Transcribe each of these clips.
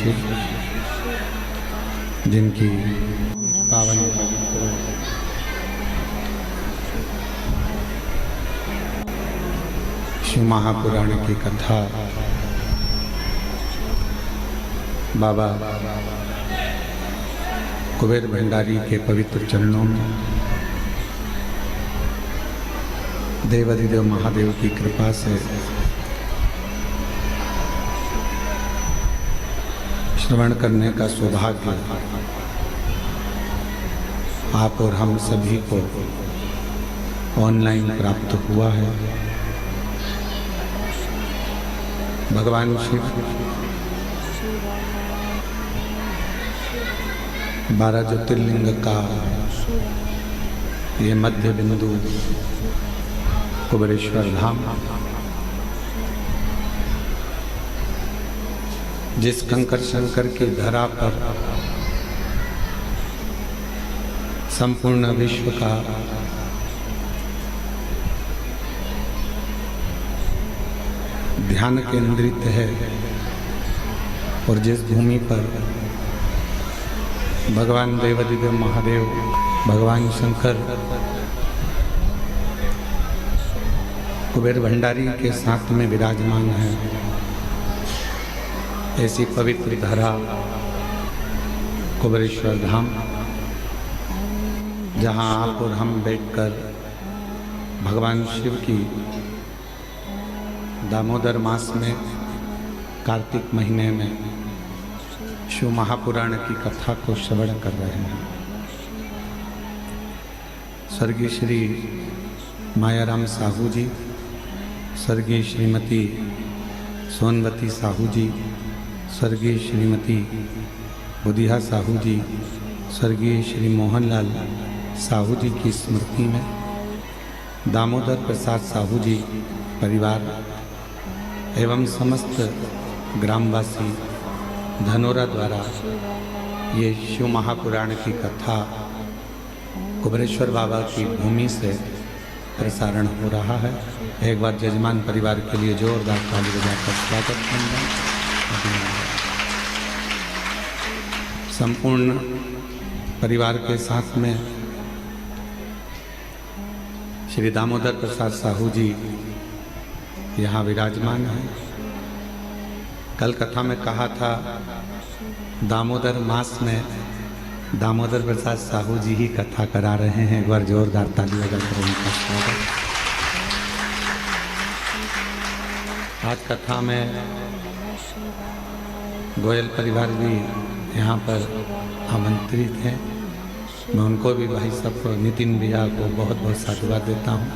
शिव, जिनकी पावन पवित्र शिव महापुराण की कथा बाबा कुबेर भंडारी के पवित्र चरणों में देवाधिदेव महादेव की कृपा से श्रवण करने का सौभाग्य आप और हम सभी को ऑनलाइन प्राप्त हुआ है। भगवान शिव 12 ज्योतिर्लिंग का ये मध्य बिंदु कुबेरेश्वर धाम, जिस कंकर शंकर की धरा पर संपूर्ण विश्व का ध्यान केंद्रित है और जिस भूमि पर भगवान देवाधिदेव महादेव, भगवान शंकर कुबेर भंडारी के साथ में विराजमान है, ऐसी पवित्र धरा कुबेरेश्वर धाम, जहाँ आप और हम बैठकर भगवान शिव की दामोदर मास में कार्तिक महीने में शिव महापुराण की कथा को श्रवण कर रहे हैं। स्वर्गीय श्री मायाराम साहू जी, स्वर्गीय श्रीमती सोनवती साहू जी, स्वर्गीय श्रीमती बुधिया साहू जी, स्वर्गीय श्री मोहनलाल साहू जी की स्मृति में दामोदर प्रसाद साहू जी परिवार एवं समस्त ग्रामवासी धनोरा द्वारा ये शिव महापुराण की कथा कुबेरेश्वर बाबा की भूमि से प्रसारण हो रहा है। एक बार जजमान परिवार के लिए जोरदार ताली बजाकर स्वागत करना। संपूर्ण परिवार के साथ में श्री दामोदर प्रसाद साहू जी यहाँ विराजमान हैं। कल कथा में कहा था दामोदर मास में दामोदर प्रसाद साहू जी ही कथा करा रहे हैं। एक बार जोरदार ताली बजाकर उनका स्वागत। आज कथा में गोयल परिवार भी यहाँ पर आमंत्रित हैं। मैं उनको भी, भाई साहब को, नितिन भैया को बहुत बहुत साधुवाद देता हूँ।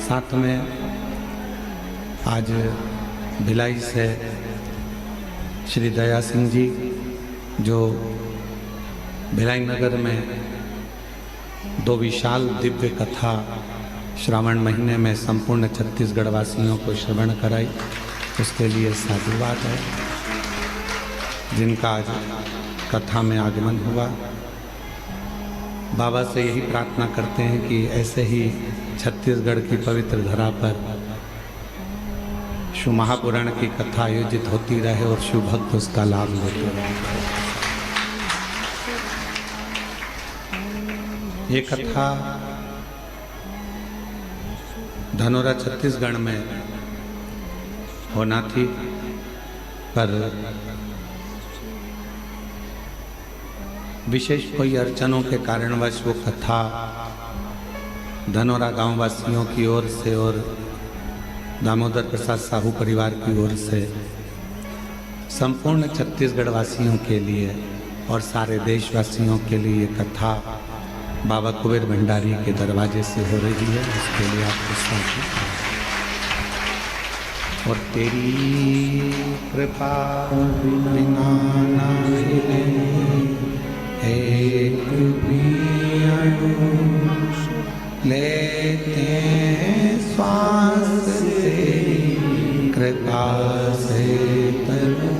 साथ में आज भिलाई से श्री दया सिंह जी, जो भिलाई नगर में 2 विशाल दिव्य कथा श्रावण महीने में संपूर्ण छत्तीसगढ़ वासियों को श्रवण कराई, उसके लिए साधुवाद है। जिनका आज कथा में आगमन हुआ, बाबा से यही प्रार्थना करते हैं कि ऐसे ही छत्तीसगढ़ की पवित्र धरा पर शिव महापुराण की कथा आयोजित होती रहे और शिव भक्त उसका लाभ लेते रहे। ये कथा धनोरा छत्तीसगढ़ में होना थी, पर विशेष कोई अड़चनों के कारणवश वो कथा धनोरा गांव वासियों की ओर से और दामोदर प्रसाद साहू परिवार की ओर से संपूर्ण छत्तीसगढ़ वासियों के लिए और सारे देशवासियों के लिए ये कथा बाबा कुबेर भंडारी के दरवाजे से हो रही है। उसके लिए आपको साथ और तेरी कृपा बिना नाहिले एक भी अणु लेते श्वास से कृपा से तनु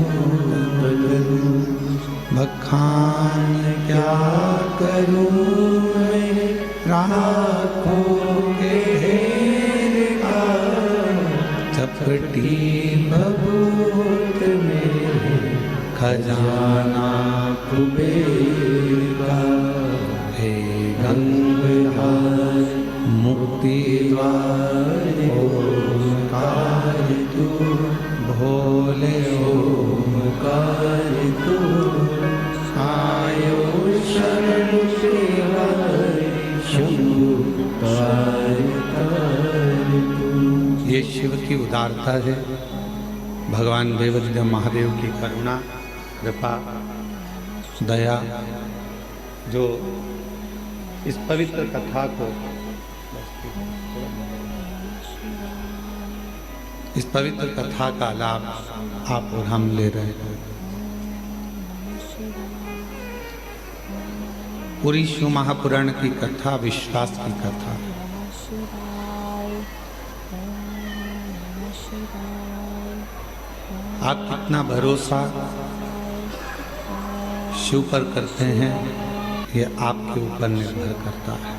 बखान क्या करूं मैं राखों के ढेर का चपटी बबू खजाना कुबेर का, हे गंगाधर मुक्ति द्वार ओंकार तू, भोले ओंकार तू, आयो शरण सेवा शंभु द्वार तू। ये शिव की उदारता है, भगवान देवाधिदेव महादेव की करुणा, कृपा, दया, जो इस पवित्र कथा को, इस पवित्र कथा का लाभ आप और हम ले रहे हैं। पूरी शिव महापुराण की कथा विश्वास की कथा। आप कितना भरोसा शिव पर करते हैं, ये आपके ऊपर निर्भर करता है।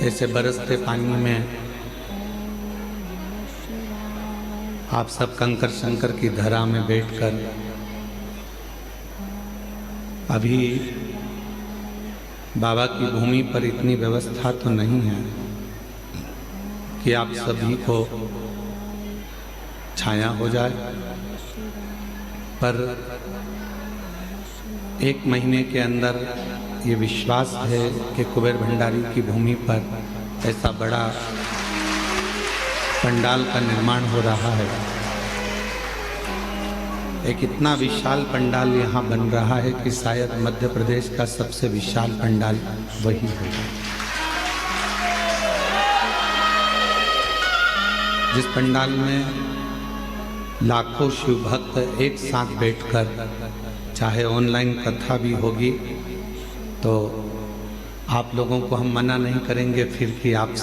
ऐसे बरसते पानी में आप सब कंकर शंकर की धरा में बैठकर, अभी बाबा की भूमि पर इतनी व्यवस्था तो नहीं है कि आप सभी को छाया हो जाए, पर एक महीने के अंदर ये विश्वास है कि कुबेर भंडारी की भूमि पर ऐसा बड़ा पंडाल का निर्माण हो रहा है। एक इतना विशाल पंडाल यहाँ बन रहा है कि शायद मध्य प्रदेश का सबसे विशाल पंडाल वही है, जिस पंडाल में लाखों शिव भक्त एक साथ बैठकर, चाहे ऑनलाइन कथा भी होगी तो आप लोगों को हम मना नहीं करेंगे फिर कि आप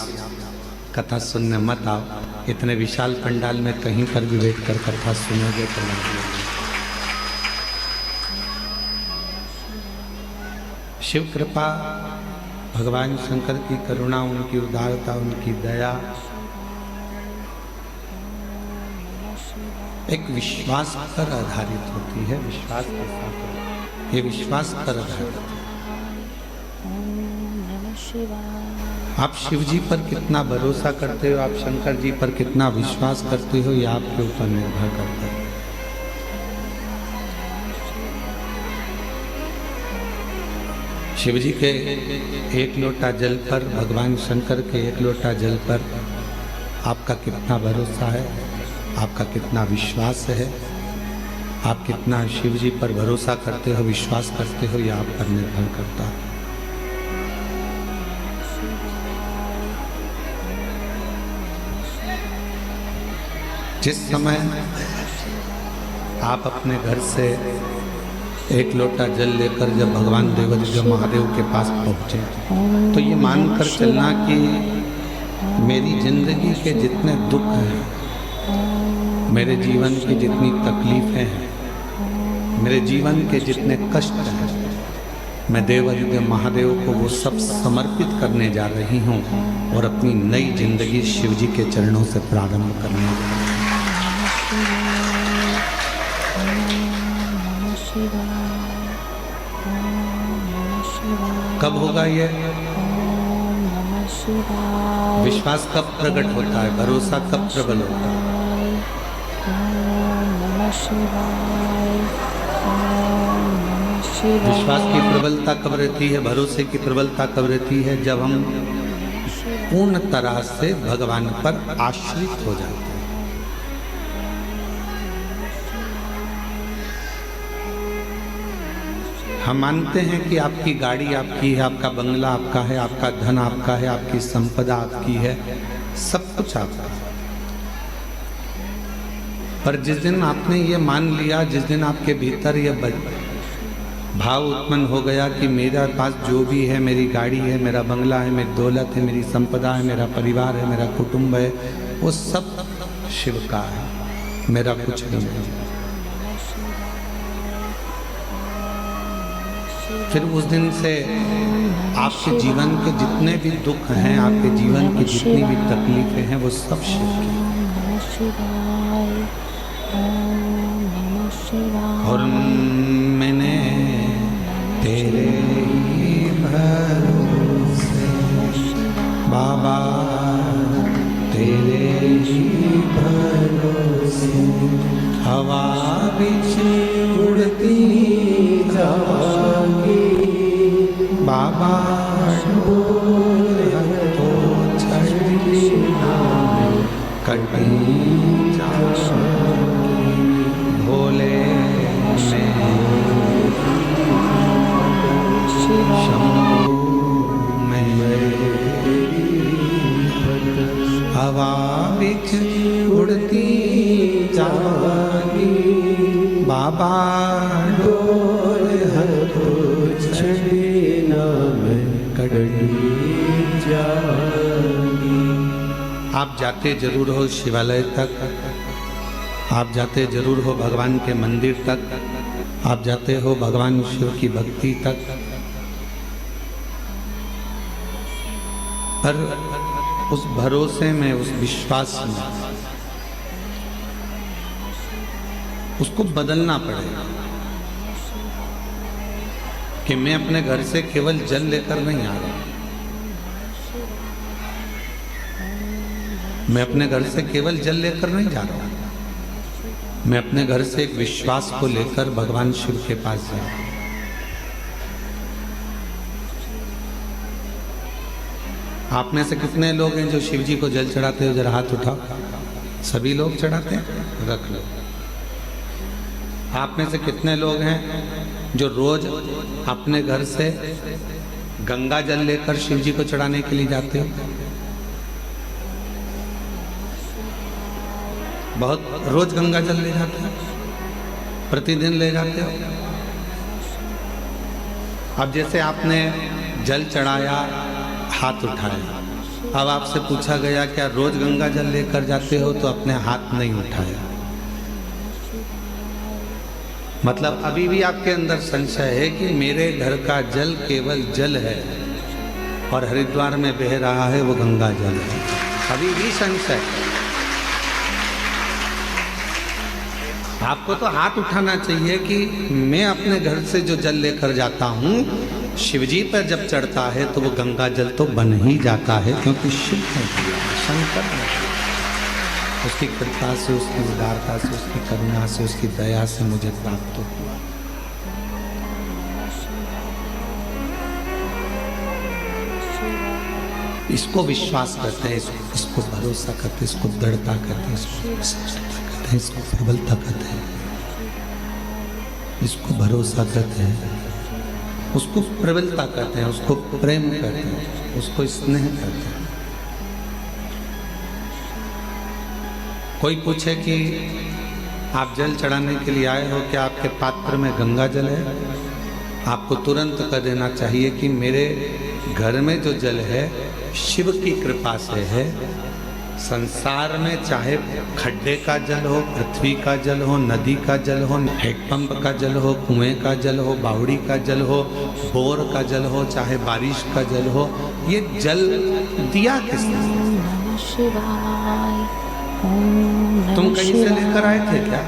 कथा सुनने मत आओ। इतने विशाल पंडाल में कहीं पर भी बैठकर कथा सुनोगे तो नहीं। शिव कृपा, भगवान शंकर की करुणा, उनकी उदारता, उनकी दया एक विश्वास पर आधारित होती है। विश्वास के साथ ये विश्वास पर आधारित है। आप शिव जी पर कितना भरोसा करते हो, आप शंकर जी पर कितना विश्वास करते हो, ये आपके ऊपर निर्भर करता है। शिव जी के एक लोटा जल पर, भगवान शंकर के एक लोटा जल पर आपका कितना भरोसा है, आपका कितना विश्वास है, आप कितना शिव जी पर भरोसा करते हो, विश्वास करते हो, यह आप पर निर्भर करता है। जिस समय आप अपने घर से एक लोटा जल लेकर जब भगवान देवाधिदेव महादेव के पास पहुँचे तो ये मानकर चलना कि मेरी जिंदगी के जितने दुख हैं, मेरे जीवन की जितनी तकलीफ़ें हैं, मेरे जीवन के जितने कष्ट हैं, मैं देवाधिदेव महादेव को वो सब समर्पित करने जा रही हूँ और अपनी नई जिंदगी शिव जी के चरणों से प्रारंभ करने जा रही हूँ। कब होगा ये? विश्वास कब प्रकट होता है, भरोसा कब प्रबल होता है? विश्वास की प्रबलता कब रहती है, भरोसे की प्रबलता कब रहती है? जब हम पूर्ण तरह से भगवान पर आश्रित हो जाते हैं। हम मानते हैं कि आपकी गाड़ी आपकी है, आपका बंगला आपका है, आपका धन आपका है, आपकी संपदा आपकी है, सब कुछ आपका है। पर जिस दिन आपने ये मान लिया, जिस दिन आपके भीतर ये भाव उत्पन्न हो गया कि मेरे पास जो भी है, मेरी गाड़ी है, मेरा बंगला है, मेरी दौलत है, मेरी संपदा है, मेरा परिवार है, मेरा कुटुंब है, वो सब शिव का है, मेरा कुछ नहीं है। फिर उस दिन से आपके जीवन के जितने भी दुख हैं, आपके जीवन की जितनी भी तकलीफें हैं, वो सब शिव की। और मैंने तेरे ही भरोसे बाबा, तेरे ही भरोसे हवा बिच उड़ती जाऊंगी बाबा, तो छड़ी कटी जाऊंगी भोले शंभू में हवा बिच उड़ती जाऊंगी बाबा, डोर हथो छड़ी नाम कटी जाऊंगी। आप जाते जरूर हो शिवालय तक, आप जाते जरूर हो भगवान के मंदिर तक, आप जाते हो भगवान शिव की भक्ति तक, पर उस भरोसे में, उस विश्वास में उसको बदलना पड़ेगा कि मैं अपने घर से केवल जल लेकर नहीं आ रहा, मैं अपने घर से केवल जल लेकर नहीं जा रहा हूं, मैं अपने घर से एक विश्वास को लेकर भगवान शिव के पास जा रहा हूं। आप में से कितने लोग हैं जो शिव जी को जल चढ़ाते हो? जरा हाथ उठाओ। सभी लोग चढ़ाते हैं? रख लो। आप में से कितने लोग हैं जो रोज अपने घर से गंगा जल लेकर शिव जी को चढ़ाने के लिए जाते हो? बहुत रोज गंगा जल ले जाते हो, प्रतिदिन ले जाते हो। अब जैसे आपने जल चढ़ाया, हाथ उठाया, अब आपसे पूछा गया क्या रोज गंगा जल लेकर जाते हो? तो अपने हाथ नहीं उठाया, मतलब अभी भी आपके अंदर संशय है कि मेरे घर का जल केवल जल है और हरिद्वार में बह रहा है वो गंगा जल है। अभी भी संशय। आपको तो हाथ उठाना चाहिए कि मैं अपने घर से जो जल लेकर जाता हूँ, शिवजी पर जब चढ़ता है तो वो गंगा जल तो बन ही जाता है, क्योंकि शिव ने दिया, शंकर ने, उसकी कृपा से, उसकी उदारता से, उसकी करुणा से, उसकी दया से मुझे प्राप्त हुआ। इसको विश्वास करते हैं, इसको भरोसा करते हैं, इसको दृढ़ता करते हैं, इसको प्रबलता कहते हैं, इसको भरोसा कहते हैं, उसको प्रबलता कहते हैं, उसको प्रेम कहते हैं, उसको स्नेह कहते हैं। कोई पूछे कि आप जल चढ़ाने के लिए आए हो, क्या आपके पात्र में गंगा जल है? आपको तुरंत कह देना चाहिए कि मेरे घर में जो जल है शिव की कृपा से है। संसार में चाहे खड्डे का जल हो, पृथ्वी का जल हो, नदी का जल हो, हैंडपंप का जल हो, कुएं का जल हो, बावड़ी का जल हो, बोर का जल हो, चाहे बारिश का जल हो, ये जल दिया किसने? तुम कहीं से लेकर आए थे क्या?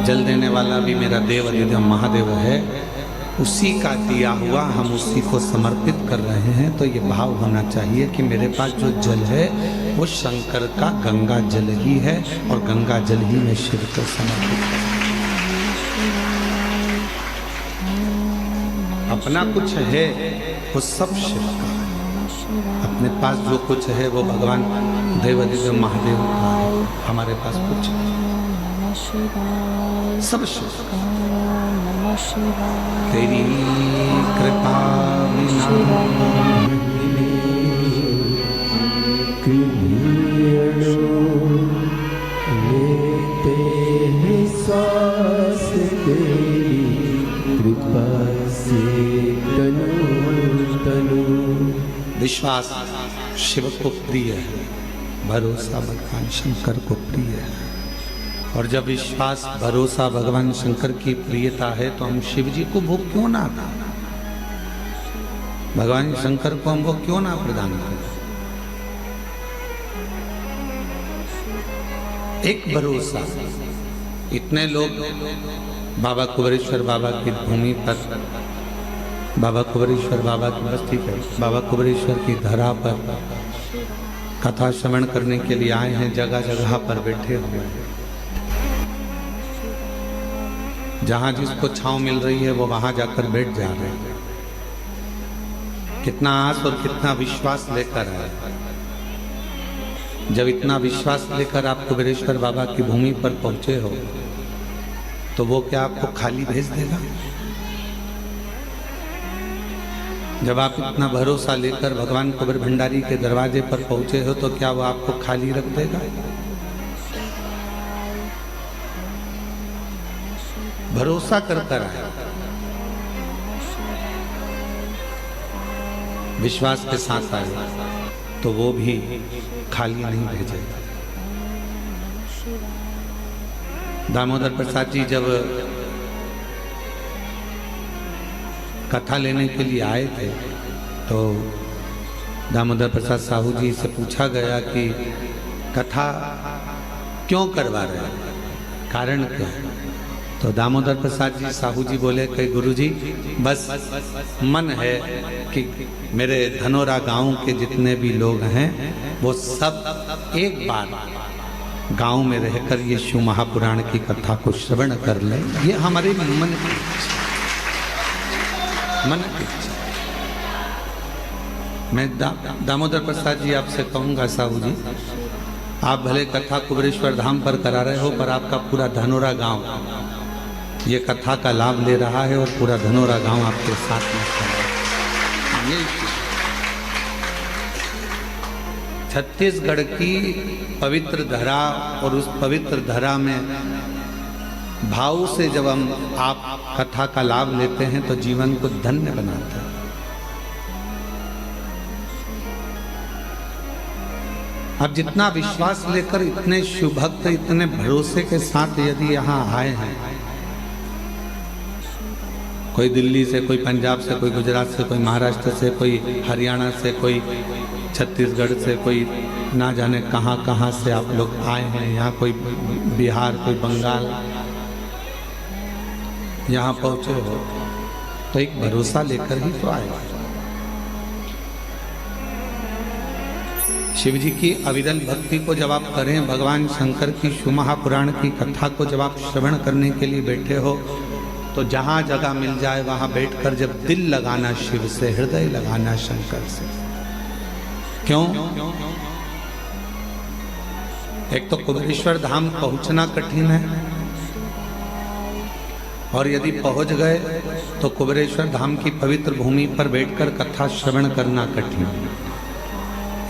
जल देने वाला भी मेरा देव अधिदेव महादेव है, उसी का दिया हुआ हम उसी को समर्पित कर रहे हैं। तो ये भाव होना चाहिए कि मेरे पास जो जल है वो शंकर का गंगा जल ही है और गंगा जल ही में शिव को समर्पित कर। अपना कुछ है वो सब शिव का है, अपने पास जो कुछ है वो भगवान देव अधिदेव महादेव का है, हमारे पास कुछ है सब शिव का। तेरी कृपा बिना लेते हैं सांस, तेरी कृपा से तनु तनु। विश्वास शिव को प्रिय है, भरोसा भगवान शंकर को प्रिय है। और जब विश्वास भरोसा भगवान शंकर की प्रियता है तो हम शिव जी को भोग क्यों ना दें, भगवान शंकर को हम भोग क्यों ना प्रदान करें। एक भरोसा, इतने लोग बाबा कुबेरेश्वर बाबा की भूमि पर, बाबा कुबेरेश्वर बाबा की बस्ती पर, बाबा कुबेरेश्वर की धरा पर कथा श्रवण करने के लिए आए हैं, जगह जगह पर बैठे हुए हैं। जहां जिसको छांव मिल रही है वो वहां जाकर बैठ जा रहे हैं। कितना आस और कितना विश्वास लेकर आए। जब इतना विश्वास लेकर आप कुबेरेश्वर बाबा की भूमि पर पहुंचे हो तो वो क्या आपको खाली भेज देगा? जब आप इतना भरोसा लेकर भगवान कुबेर भंडारी के दरवाजे पर पहुंचे हो तो क्या वो आपको खाली रख देगा? भरोसा कर आए, विश्वास के साथ आए तो वो भी खाली नहीं भेजेगा। दामोदर प्रसाद जी जब कथा लेने के लिए आए थे तो दामोदर प्रसाद साहू जी से पूछा गया कि कथा क्यों करवा रहे हैं, कारण क्या है? तो दामोदर प्रसाद जी साहू जी बोले कि गुरुजी बस मन है कि मेरे धनोरा गांव के जितने भी लोग हैं वो सब एक बार गांव में रहकर ये शिव महापुराण की कथा को श्रवण कर ले। ये हमारे मन की इच्छा। मैं दामोदर प्रसाद जी आपसे कहूंगा साहू जी, आप भले कथा कुबेरेश्वर धाम पर करा रहे हो पर आपका पूरा धनोरा गांव ये कथा का लाभ ले रहा है और पूरा धनोरा गांव आपके साथ में खड़ा है। छत्तीसगढ़ की पवित्र धरा और उस पवित्र धरा में भाव से जब हम आप कथा का लाभ लेते हैं तो जीवन को धन्य बनाते हैं। अब जितना विश्वास लेकर इतने शिव भक्त इतने भरोसे के साथ यदि यहाँ आए हैं, कोई दिल्ली से, कोई पंजाब से, कोई गुजरात से, कोई महाराष्ट्र से, कोई हरियाणा से, कोई छत्तीसगढ़ से, कोई ना जाने कहाँ कहाँ से आप लोग आए हैं यहाँ, कोई बिहार, कोई बंगाल, यहाँ पहुँचे हो तो एक भरोसा लेकर ही तो आए। शिव जी की अविरल भक्ति को जब आप करें, भगवान शंकर की शिव महापुराण की कथा को जब आप श्रवण करने के लिए बैठे हो तो जहाँ जगह मिल जाए वहाँ बैठकर जब दिल लगाना शिव से, हृदय लगाना शंकर से। क्यों? एक तो कुबेरेश्वर धाम पहुँचना कठिन है और यदि पहुँच गए तो कुबेरेश्वर धाम की पवित्र भूमि पर बैठकर कथा श्रवण करना कठिन है।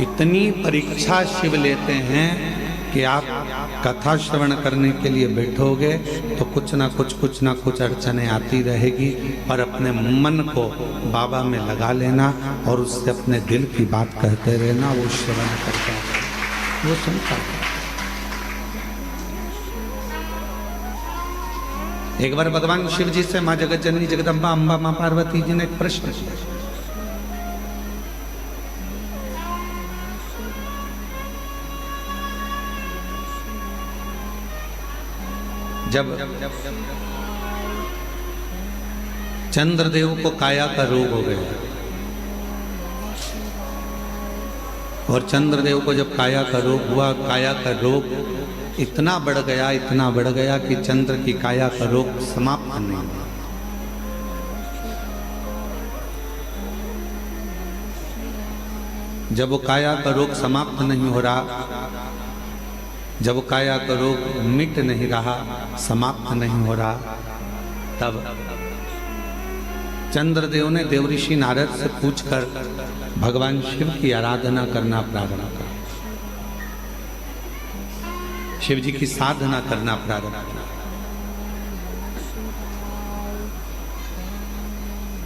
इतनी परीक्षा शिव लेते हैं कि आप कथा श्रवण करने के लिए बैठोगे तो कुछ ना कुछ अड़चने आती रहेगी, पर अपने मन को बाबा में लगा लेना और उससे अपने दिल की बात कहते रहना, वो श्रवण करता है, वो सुनता है। एक बार भगवान शिव जी से माँ जगत जननी जगदम्बा अम्बा माँ पार्वती जी ने एक प्रश्न किया। जब चंद्रदेव को काया का रोग हो गया और चंद्रदेव को जब काया का रोग हुआ, काया का रोग इतना बढ़ गया कि चंद्र की काया का रोग समाप्त नहीं हुआ। जब वो काया का रोग समाप्त नहीं हो रहा, जब काया का रोग मिट नहीं रहा, समाप्त नहीं हो रहा, तब चंद्रदेव ने देवऋषि नारद से पूछकर भगवान शिव की आराधना करना प्रारंभ किया, शिव जी की साधना करना प्रारंभ किया।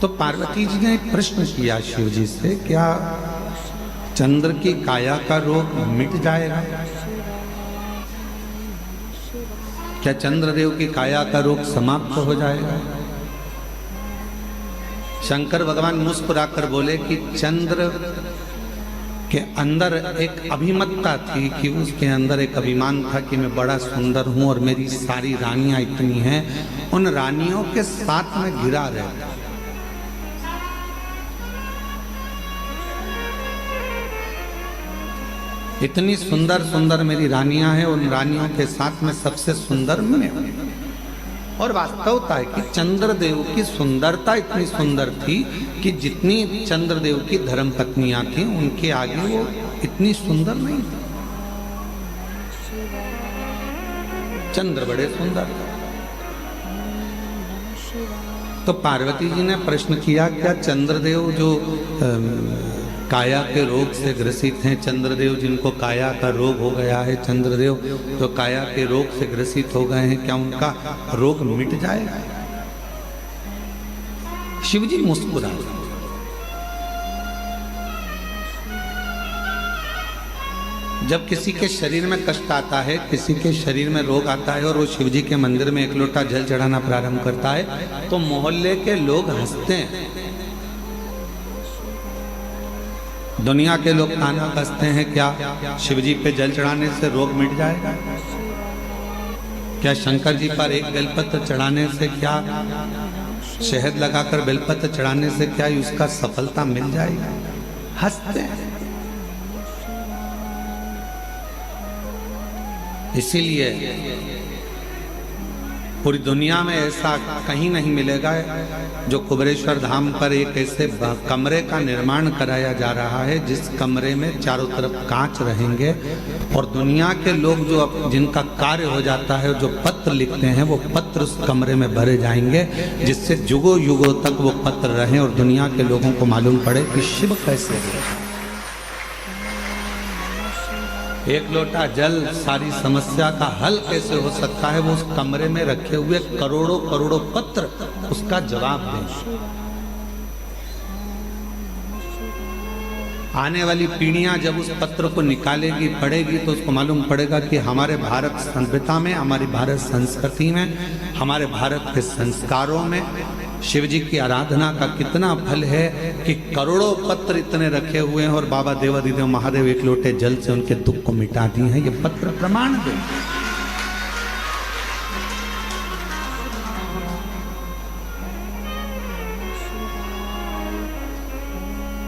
तो पार्वती जी ने एक प्रश्न किया शिव जी से, क्या चंद्र की काया का रोग मिट जाएगा? क्या चंद्रदेव की काया का रोग समाप्त हो जाएगा? शंकर भगवान मुस्कुराकर बोले कि चंद्र के अंदर एक अभिमतता थी कि उसके अंदर एक अभिमान था कि मैं बड़ा सुंदर हूं और मेरी सारी रानियां इतनी हैं, उन रानियों के साथ में घिरा रहता। इतनी सुंदर सुंदर मेरी रानियां हैं, उन रानियों के साथ में सबसे सुंदर मैं हूं। और वास्तवता है कि चंद्रदेव की सुंदरता इतनी सुंदर थी कि जितनी चंद्रदेव की धर्म पत्नियां थीं उनके आगे वो इतनी सुंदर नहीं थी। चंद्र बड़े सुंदर थे। तो पार्वती जी ने प्रश्न किया, क्या चंद्रदेव जो काया के रोग से ग्रसित हैं, चंद्रदेव जिनको काया का रोग हो गया है, चंद्रदेव जो काया के रोग से ग्रसित हो गए हैं, क्या उनका रोग मिट जाएगा? शिवजी मुस्कुराए। जब किसी के शरीर में कष्ट आता है, किसी के शरीर में रोग आता है और वो शिवजी के मंदिर में एक लोटा जल चढ़ाना प्रारंभ करता है तो मोहल्ले के लोग हंसते हैं। दुनिया के लोग ताना कसते हैं, क्या शिवजी पे जल चढ़ाने से रोग मिट जाएगा? क्या शंकर जी पर एक बेलपत्र चढ़ाने से, क्या शहद लगाकर बेलपत्र चढ़ाने से क्या उसका सफलता मिल जाएगी? हंसते हैं। इसीलिए पूरी दुनिया में ऐसा कहीं नहीं मिलेगा जो कुबेरेश्वर धाम पर एक ऐसे कमरे का निर्माण कराया जा रहा है जिस कमरे में चारों तरफ कांच रहेंगे और दुनिया के लोग जो जिनका कार्य हो जाता है, जो पत्र लिखते हैं, वो पत्र उस कमरे में भरे जाएंगे जिससे युगों युगों तक वो पत्र रहें और दुनिया के लोगों को मालूम पड़े कि शिव कैसे है। एक लोटा जल सारी समस्या का हल कैसे हो सकता है, वो उस कमरे में रखे हुए करोड़ों करोड़ों पत्र उसका जवाब दें। आने वाली पीढ़ियां जब उस पत्र को निकालेगी, पढ़ेगी, तो उसको मालूम पड़ेगा कि हमारे भारत सभ्यता में, हमारी भारत संस्कृति में, हमारे भारत के संस्कारों में शिव जी की आराधना का कितना फल है कि करोड़ों पत्र इतने रखे हुए हैं और बाबा देवाधिदेव महादेव एक लोटे जल से उनके दुख को मिटा दिए हैं। ये पत्र प्रमाण दे।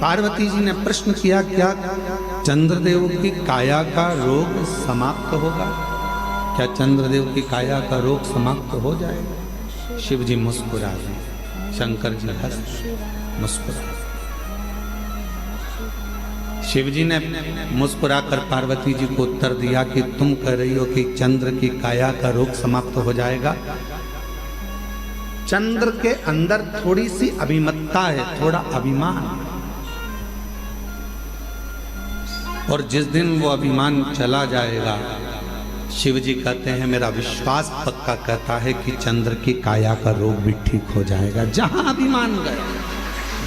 पार्वती जी ने प्रश्न किया, क्या चंद्रदेव की काया का रोग समाप्त होगा? क्या चंद्रदेव की काया का रोग समाप्त हो जाएगा? शिव जी मुस्कुरा रहे, शंकर जी हंस मुस्कुरा। शिव जी ने मुस्कुराकर पार्वती जी को उत्तर दिया कि तुम कह रही हो कि चंद्र की काया का रोग समाप्त हो जाएगा। चंद्र के अंदर थोड़ी सी अभिमतता है, थोड़ा अभिमान, और जिस दिन वो अभिमान चला जाएगा, शिव जी कहते हैं मेरा विश्वास पक्का कहता है कि चंद्र की काया का रोग भी ठीक हो जाएगा। जहां अभिमान गया,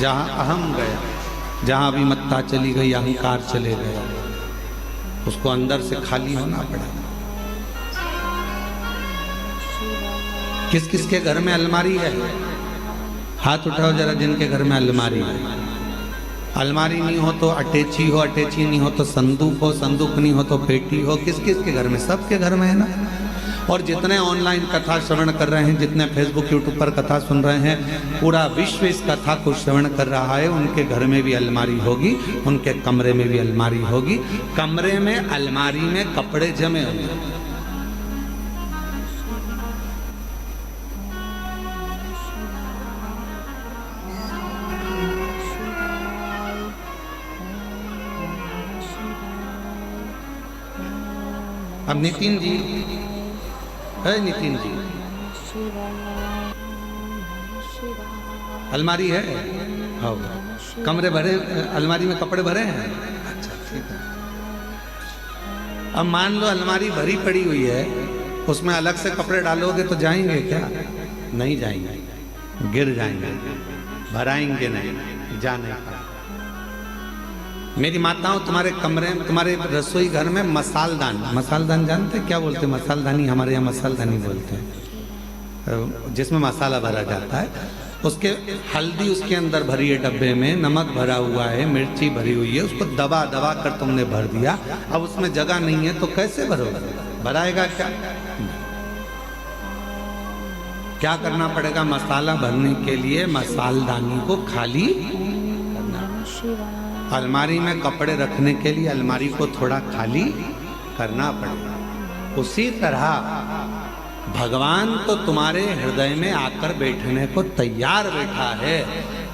जहां अहम गया, जहां अभिमत्ता चली गई, अहंकार चले गया, उसको अंदर से खाली होना पड़ेगा। किस किस के घर में अलमारी है? हाथ उठाओ जरा जिनके घर में अलमारी है। अलमारी नहीं हो तो अटैची हो, अटैची नहीं हो तो संदूक हो, संदूक नहीं हो तो पेटी हो। किस किस के घर में? सबके घर में है ना। और जितने ऑनलाइन कथा श्रवण कर रहे हैं, जितने फेसबुक यूट्यूब पर कथा सुन रहे हैं, पूरा विश्व इस कथा को श्रवण कर रहा है। उनके घर में भी अलमारी होगी, उनके कमरे में भी अलमारी होगी। कमरे में अलमारी में कपड़े जमे होंगे। अब नितिन जी है, नितिन जी अलमारी है? हाँ, कमरे भरे, अलमारी में कपड़े भरे हैं? अच्छा ठीक है। अब मान लो अलमारी भरी पड़ी हुई है, उसमें अलग से कपड़े डालोगे तो जाएंगे क्या? नहीं जाएंगे, गिर जाएंगे, भराएंगे नहीं, जा नहीं पाएंगे। मेरी माताओं, तुम्हारे कमरे में, तुम्हारे रसोई घर में मसालदान जानते क्या बोलते हैं? मसालदानी, हमारे यहाँ मसालदानी बोलते हैं, जिसमें मसाला भरा जाता है। उसके हल्दी उसके अंदर भरी है डब्बे में, नमक भरा हुआ है, मिर्ची भरी हुई है, उसको दबा दबा कर तुमने भर दिया। अब उसमें जगह नहीं है तो कैसे भरोगे? भराएगा क्या? क्या करना पड़ेगा? मसाला भरने के लिए मसालदानी को खाली करना। अलमारी में कपड़े रखने के लिए अलमारी को थोड़ा खाली करना पड़ेगा। उसी तरह भगवान तो तुम्हारे हृदय में आकर बैठने को तैयार बैठा है,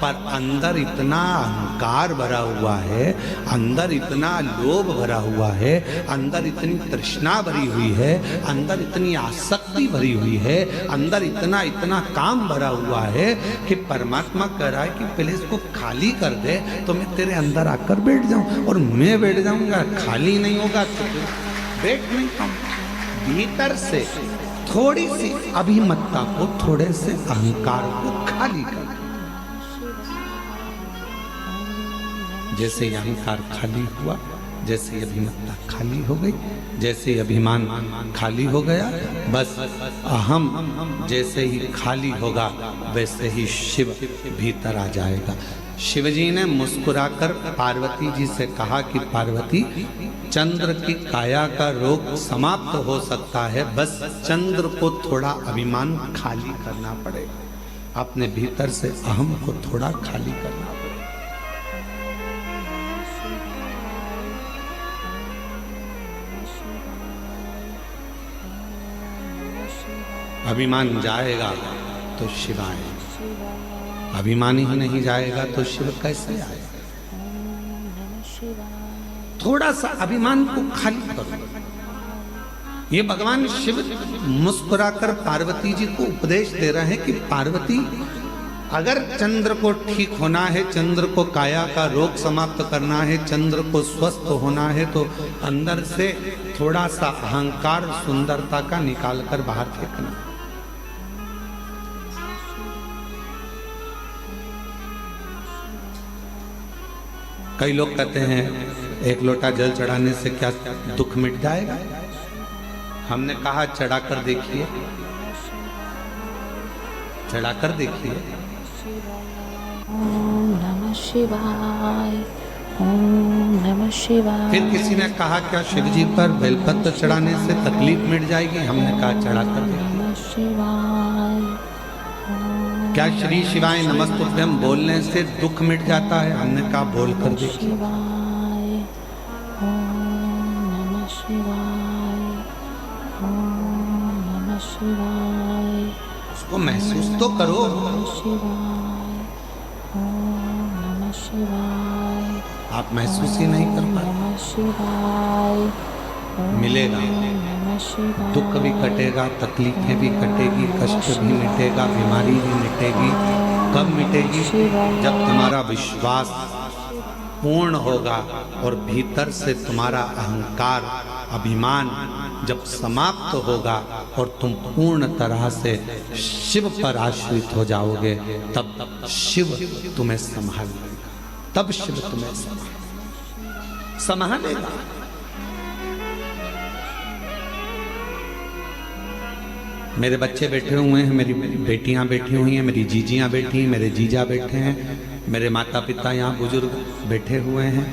पर अंदर इतना अहंकार भरा हुआ है, अंदर इतना लोभ भरा हुआ है, अंदर इतनी तृष्णा भरी हुई है, अंदर इतनी आसक्ति भरी हुई है, अंदर इतना इतना काम भरा हुआ है कि परमात्मा कह रहा है कि पहले इसको खाली कर दे तो मैं तेरे अंदर आकर बैठ जाऊं। और मैं बैठ जाऊंगा, खाली नहीं होगा तो बैठ नहीं पाऊंगा। भीतर से थोड़ी सी अभिमत्ता को, थोड़े से अहंकार को खाली कर। जैसे ही अहंकार खाली हुआ, जैसे ही अभिमत्ता खाली हो गई, जैसे ही अभिमान खाली हो गया, बस अहम जैसे ही खाली होगा वैसे ही शिव भीतर आ जाएगा। शिवजी ने मुस्कुराकर पार्वती जी से कहा कि पार्वती, चंद्र की काया का रोग समाप्त हो सकता है, बस चंद्र को थोड़ा अभिमान खाली करना पड़ेगा। अपने भीतर से अहम को थोड़ा खाली करना पड़ेगा। अभिमान जाएगा तो शिव आएगा, अभिमान ही नहीं जाएगा तो शिव कैसे आएगा? थोड़ा सा अभिमान को खाली करो। ये भगवान शिव मुस्कुराकर पार्वती जी को उपदेश दे रहे हैं कि पार्वती, अगर चंद्र को ठीक होना है, चंद्र को काया का रोग समाप्त करना है, चंद्र को स्वस्थ होना है, तो अंदर से थोड़ा सा अहंकार, सुंदरता का निकाल कर बाहर फेंकना। कई लोग कहते हैं एक लोटा जल चढ़ाने से क्या दुख मिट जाएगा? हमने कहा चढ़ाकर देखिए, चढ़ाकर देखिए। ओम नमः शिवाय, ओम नमः शिवाय। फिर किसी ने कहा क्या शिव जी पर बेलपत्र चढ़ाने से तकलीफ मिट जाएगी? हमने कहा चढ़ाकर देखिए। शिवाय, क्या श्री शिवाय नमस्तुभ्यम बोलने से दुख मिट जाता है? हमने कहा बोल कर देखिए। शिवाय, ओम नमः शिवाय, ओम नमः शिवाय। उसको महसूस तो करो। शिवाय, ओम नमः शिवाय। आप महसूस ही नहीं कर पा नमः शिवाय। मिलेगा, दुख भी कटेगा, तकलीफें भी कटेगी, कष्ट भी मिटेगा, बीमारी भी मिटेगी। कब मिटेगी? जब तुम्हारा विश्वास पूर्ण होगा और भीतर से तुम्हारा अहंकार, अभिमान जब समाप्त होगा और तुम पूर्ण तरह से शिव पर आश्रित हो जाओगे, तब शिव तुम्हें संभालेगा, तब शिव तुम्हें संभालेगा। मेरे बच्चे बैठे हुए हैं, मेरी बेटियां बैठी हुई हैं, मेरी जीजियां बैठी हैं, मेरे जीजा बैठे हैं, मेरे माता पिता यहाँ बुजुर्ग बैठे हुए हैं,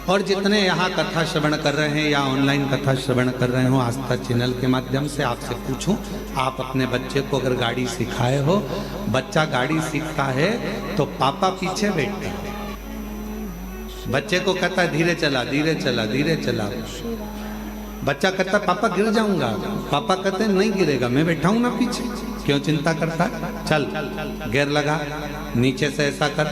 और जितने यहाँ कथा श्रवण कर रहे हैं या ऑनलाइन कथा श्रवण कर रहे हो आस्था चैनल के माध्यम से, आपसे पूछूं, आप अपने बच्चे को अगर गाड़ी सिखाए हो, बच्चा गाड़ी सीखता है तो पापा पीछे बैठते हैं, बच्चे को कहता है धीरे चला धीरे चला धीरे चला, बच्चा कहता पापा गिर जाऊंगा, पापा कहते हैं नहीं गिरेगा, मैं बैठा हूं ना पीछे, क्यों चिंता करता है, चल गियर लगा, नीचे से ऐसा कर,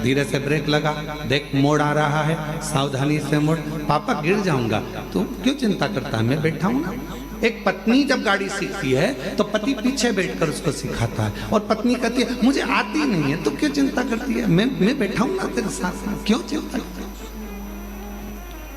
धीरे से ब्रेक लगा, देख मोड़ आ रहा है, सावधानी से मोड़, पापा गिर जाऊंगा, तू क्यों चिंता करता है, मैं बैठा हूं ना। एक पत्नी जब गाड़ी सीखती है तो पति पीछे बैठकर उसको सिखाता है, और पत्नी कहती है मुझे आती नहीं है, तू क्यों चिंता करती है, मैं बैठा हूं ना तेरे साथ, क्यों चिंता करती है।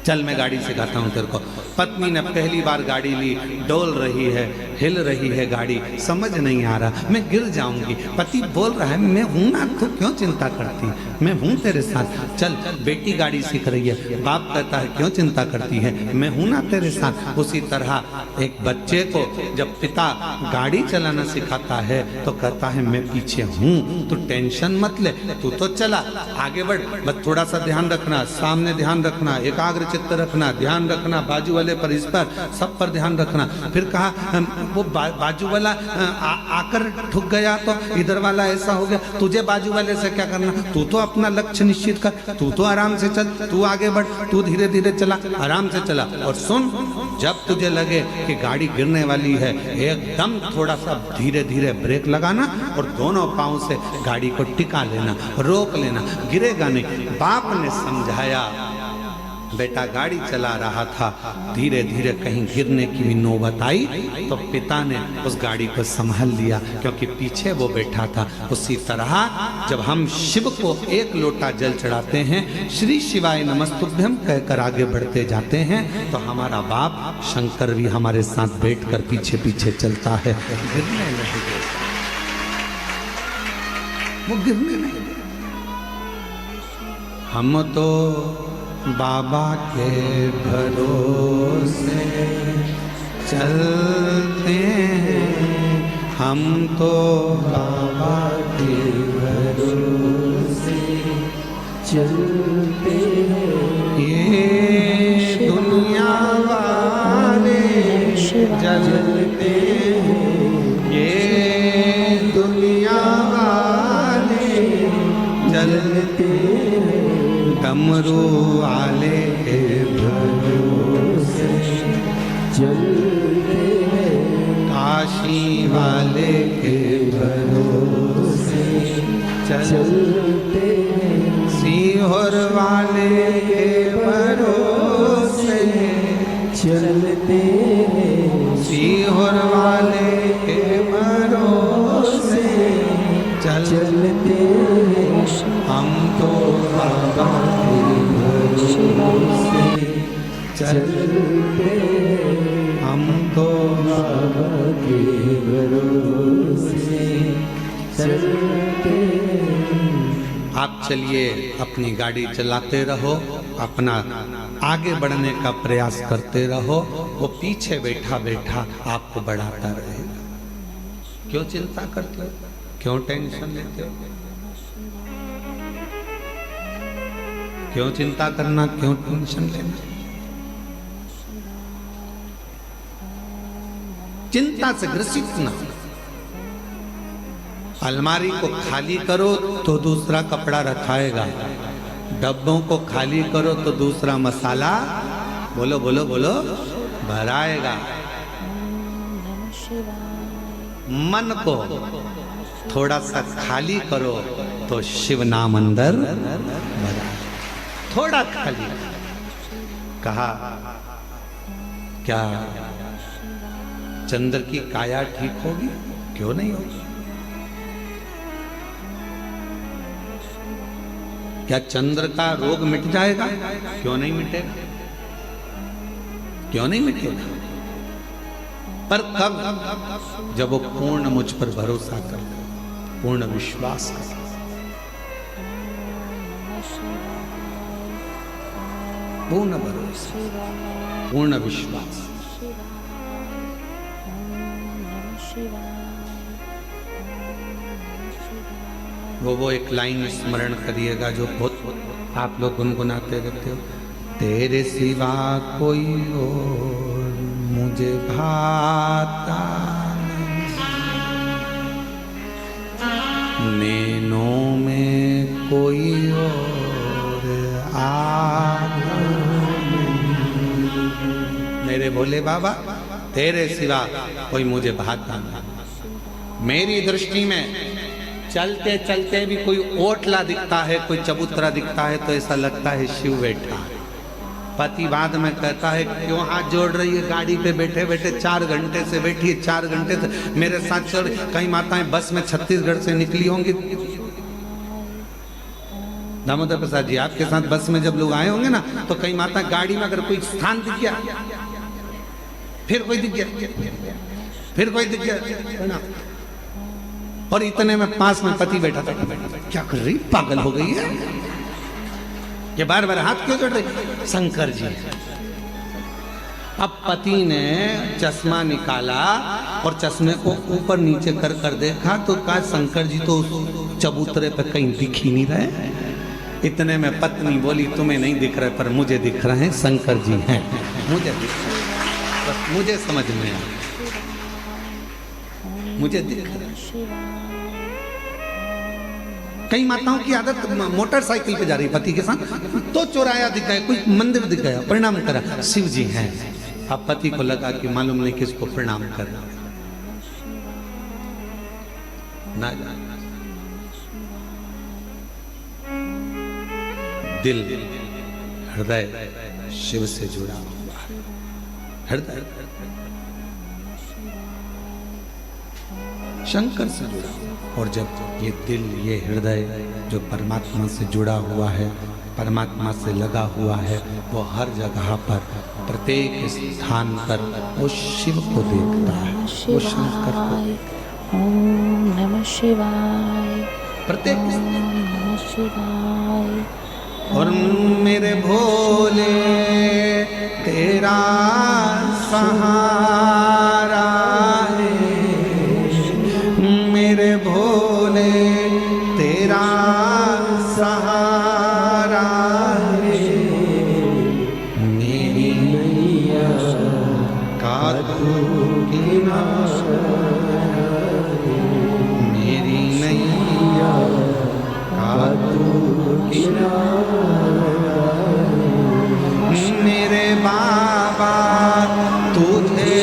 चल मैं गाड़ी सिखाता हूँ तेरे को। पत्नी ने पहली बार गाड़ी ली, डोल रही है, हिल रही है गाड़ी, समझ नहीं आ रहा, मैं गिर जाऊंगी। पति बोल रहा है मैं हूं ना, तू क्यों चिंता करती, मैं हूं तेरे साथ, चल। बेटी गाड़ी सीख रही है, बाप कहता है क्यों चिंता करती है, मैं हूं ना तेरे साथ। उसी तरह एक बच्चे को जब पिता गाड़ी चलाना सिखाता है तो कहता है मैं पीछे हूं, तू टेंशन मत ले, तू तो चला, आगे बढ़, बस थोड़ा सा ध्यान रखना, सामने ध्यान रखना, एकाग्र चित्त रखना, ध्यान रखना बाजू वाले पर, इस पर, सब पर ध्यान रखना। फिर कहा वो बाजू वाला आकर ठुक गया तो इधर वाला ऐसा हो गया, तुझे बाजू वाले से क्या करना, तू तो अपना लक्ष्य निश्चित कर, तू तो आराम से चल, तू आगे बढ़, तू धीरे धीरे चला, आराम से चला। और सुन, जब तुझे लगे कि गाड़ी गिरने वाली है, एकदम थोड़ा सा धीरे धीरे ब्रेक लगाना और दोनों पांव से गाड़ी को टिका लेना, रोक लेना, गिरेगा नहीं। बाप ने समझाया, बेटा गाड़ी चला रहा था, धीरे धीरे कहीं गिरने की भी नौबत आई तो पिता ने उस गाड़ी को संभाल लिया, क्योंकि पीछे वो बैठा था। उसी तरह जब हम शिव को एक लोटा जल चढ़ाते हैं, श्री शिवाय नमस्तुभ्यम कहकर आगे बढ़ते जाते हैं, तो हमारा बाप शंकर भी हमारे साथ बैठकर पीछे पीछे चलता है। गिरने नहीं देता, वो गिरने नहीं देता। हम तो बाबा के भरोसे चलते हैं, हम तो बाबा के भरोसे चलते हैं। ये दुनिया वाले जलते हैं, ये दुनिया वाले जलते हैं, डमरू वाले के भरोसे चलते हैं, काशी वाले के भरोसे चलते हैं, सीहोर वाले के भरोसे चलते हैं, सीहोर वाले के भरोसे चलते हैं। हम तो बाबा के भरोसे चलते हैं, हम तो बाबा के भरोसे चलते हैं। आप चलिए, अपनी गाड़ी चलाते रहो, अपना आगे बढ़ने का प्रयास करते रहो, वो पीछे बैठा बैठा आपको बढ़ाता रहेगा। क्यों चिंता करते हो, क्यों टेंशन लेते हो, क्यों चिंता करना, क्यों टेंशन लेना। चिंता से ग्रसित ना। अलमारी को खाली करो तो दूसरा कपड़ा रखाएगा, डब्बों को खाली करो तो दूसरा मसाला, बोलो बोलो बोलो, भराएगा। मन को थोड़ा सा खाली करो तो शिव नाम अंदर भरा। थोड़ा खाली कहा, क्या चंद्र की काया ठीक होगी, क्यों नहीं होगी? क्या चंद्र का रोग मिट जाएगा, क्यों नहीं मिटेगा, क्यों नहीं मिटेगा? पर कब? जब वो पूर्ण मुझ पर भरोसा कर, पूर्ण विश्वास कर। पूर्ण भरोसा, पूर्ण विश्वास। वो एक लाइन स्मरण करिएगा जो बहुत आप लोग गुनगुनाते रहते हो। तेरे सिवा कोई और मुझे भाता नहीं, नैनों में कोई और आता नहीं। मेरे भोले बाबा, तेरे सिवा कोई मुझे भाता नहीं। मेरी दृष्टि में चलते चलते भी कोई ओटला दिखता है, कोई चबूतरा दिखता है तो ऐसा लगता है शिव बैठा है। पति बाद में कहता है क्यों हाथ जोड़ रही है, गाड़ी पे बैठे बैठे 4 घंटे से बैठी है, 4 घंटे से मेरे साथ चल। कई माताएं बस में छत्तीसगढ़ से निकली होंगी, दामोदर प्रसाद जी, आपके साथ बस में जब लोग आए होंगे ना, तो कई माता गाड़ी में अगर कोई स्थान दिख गया, फिर कोई दिख गया, फिर कोई दिख गया, और इतने में पास में पति बैठा था, क्या कर रही, पागल हो गई है, ये बार बार हाथ क्यों जोड़ रही? शंकर जी। अब पति ने चश्मा निकाला और चश्मे को ऊपर नीचे कर कर देखा, तो कहा शंकर जी तो चबूतरे पे कहीं दिख ही नहीं रहे। इतने में पत्नी बोली, तुम्हें नहीं दिख रहे पर मुझे दिख रहे हैं, शंकर जी हैं, मुझे दिख रहे हैं, बस मुझे समझ में आया, मुझे दिख रहे हैं। कई माताओं की आदत मोटरसाइकिल पे जा रही पति के साथ, तो चौराया दिख गया, कोई मंदिर दिख गया, प्रणाम करा, शिव जी हैं। अब पति को लगा कि मालूम नहीं किसको प्रणाम करना, ना दिल हृदय शिव से जुड़ा हुआ है, हृदय शंकर से जुड़ा हुआ। और जब ये दिल, ये हृदय जो परमात्मा से जुड़ा हुआ है, परमात्मा से लगा हुआ है, वो हर जगह पर, प्रत्येक स्थान पर वो शिव को देखता है, वो शंकर को। ओम नमः शिवाय, प्रत्येक नमः शिवाय। और मेरे भोले तेरा सहारा है, मेरे भोले तेरा सहारा है, मेरी नैया का तू किनारा, मेरी नैया का तू किनारा, मेरे बाबा तुझे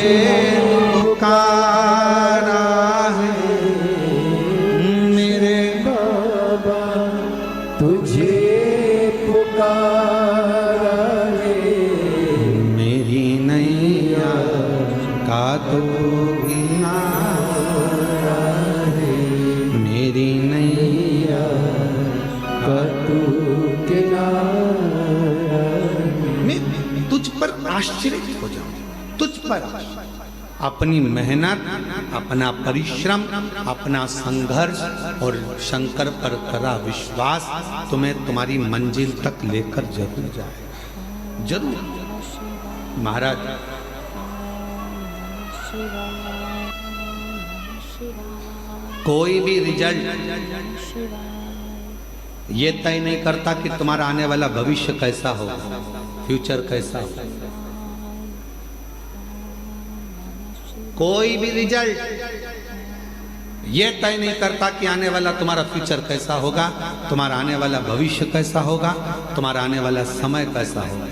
पुकारा है, मेरे बाबा तुझे पुकारा है, मेरी नैया का तू किनारा है, मेरी नैया का तू किनारा। मैं तुझ पर आश्चर्य हो जाऊं, तुझ पर अपनी मेहनत, अपना परिश्रम, अपना संघर्ष और शंकर पर करा विश्वास तुम्हें तुम्हारी मंजिल तक लेकर जरूर जाए, जरूर। महाराज कोई भी रिजल्ट ये तय नहीं करता कि तुम्हारा आने वाला भविष्य कैसा होगा, फ्यूचर कैसा होगा। कोई भी रिजल्ट ये तय नहीं करता कि आने वाला तुम्हारा फ्यूचर कैसा होगा, तुम्हारा आने वाला भविष्य कैसा होगा, तुम्हारा आने वाला समय कैसा होगा।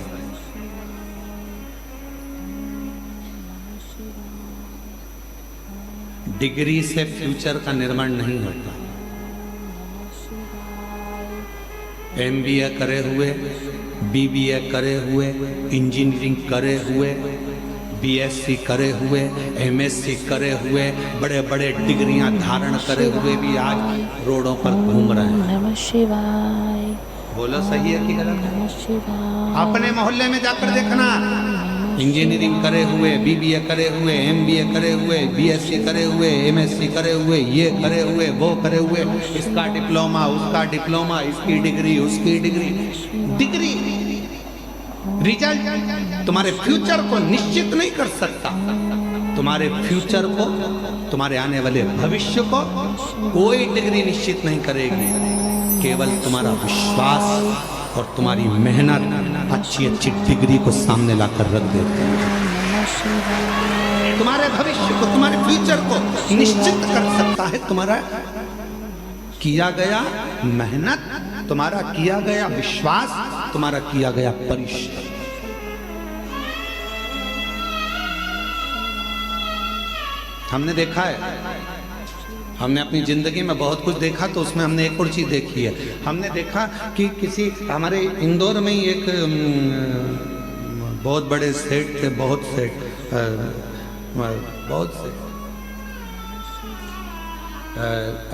डिग्री से फ्यूचर का निर्माण नहीं होता। MBA करे हुए, BBA करे हुए, इंजीनियरिंग करे हुए, BSc करे हुए, MSc करे हुए, बड़े बड़े डिग्रियां धारण करे हुए भी आज रोडों पर घूम रहे हैं। नमः शिवाय। बोलो सही है कि गलत है? नमः शिवाय। अपने मोहल्ले में जाकर देखना, इंजीनियरिंग करे हुए, BBA करे हुए, MBA करे हुए, BSc करे हुए, MSc करे हुए, ये करे हुए, वो करे हुए, इसका डिप्लोमा, उसका डिप्लोमा, इसकी डिग्री, उसकी डिग्री। डिग्री रिजल्ट तुम्हारे फ्यूचर को निश्चित नहीं कर सकता। तुम्हारे फ्यूचर को, तुम्हारे आने वाले भविष्य को कोई डिग्री निश्चित नहीं करेगी। केवल तुम्हारा विश्वास और तुम्हारी मेहनत अच्छी अच्छी डिग्री को सामने लाकर रख देती है। तुम्हारे भविष्य को, तुम्हारे फ्यूचर को निश्चित कर सकता है तुम्हारा किया गया मेहनत, तुम्हारा किया गया विश्वास, तुम्हारा किया गया परिश्रम। हमने देखा है, हमने अपनी जिंदगी में बहुत कुछ देखा, तो उसमें हमने एक और चीज देखी है। हमने देखा कि किसी हमारे इंदौर में ही एक बहुत बड़े सेठ थे, बहुत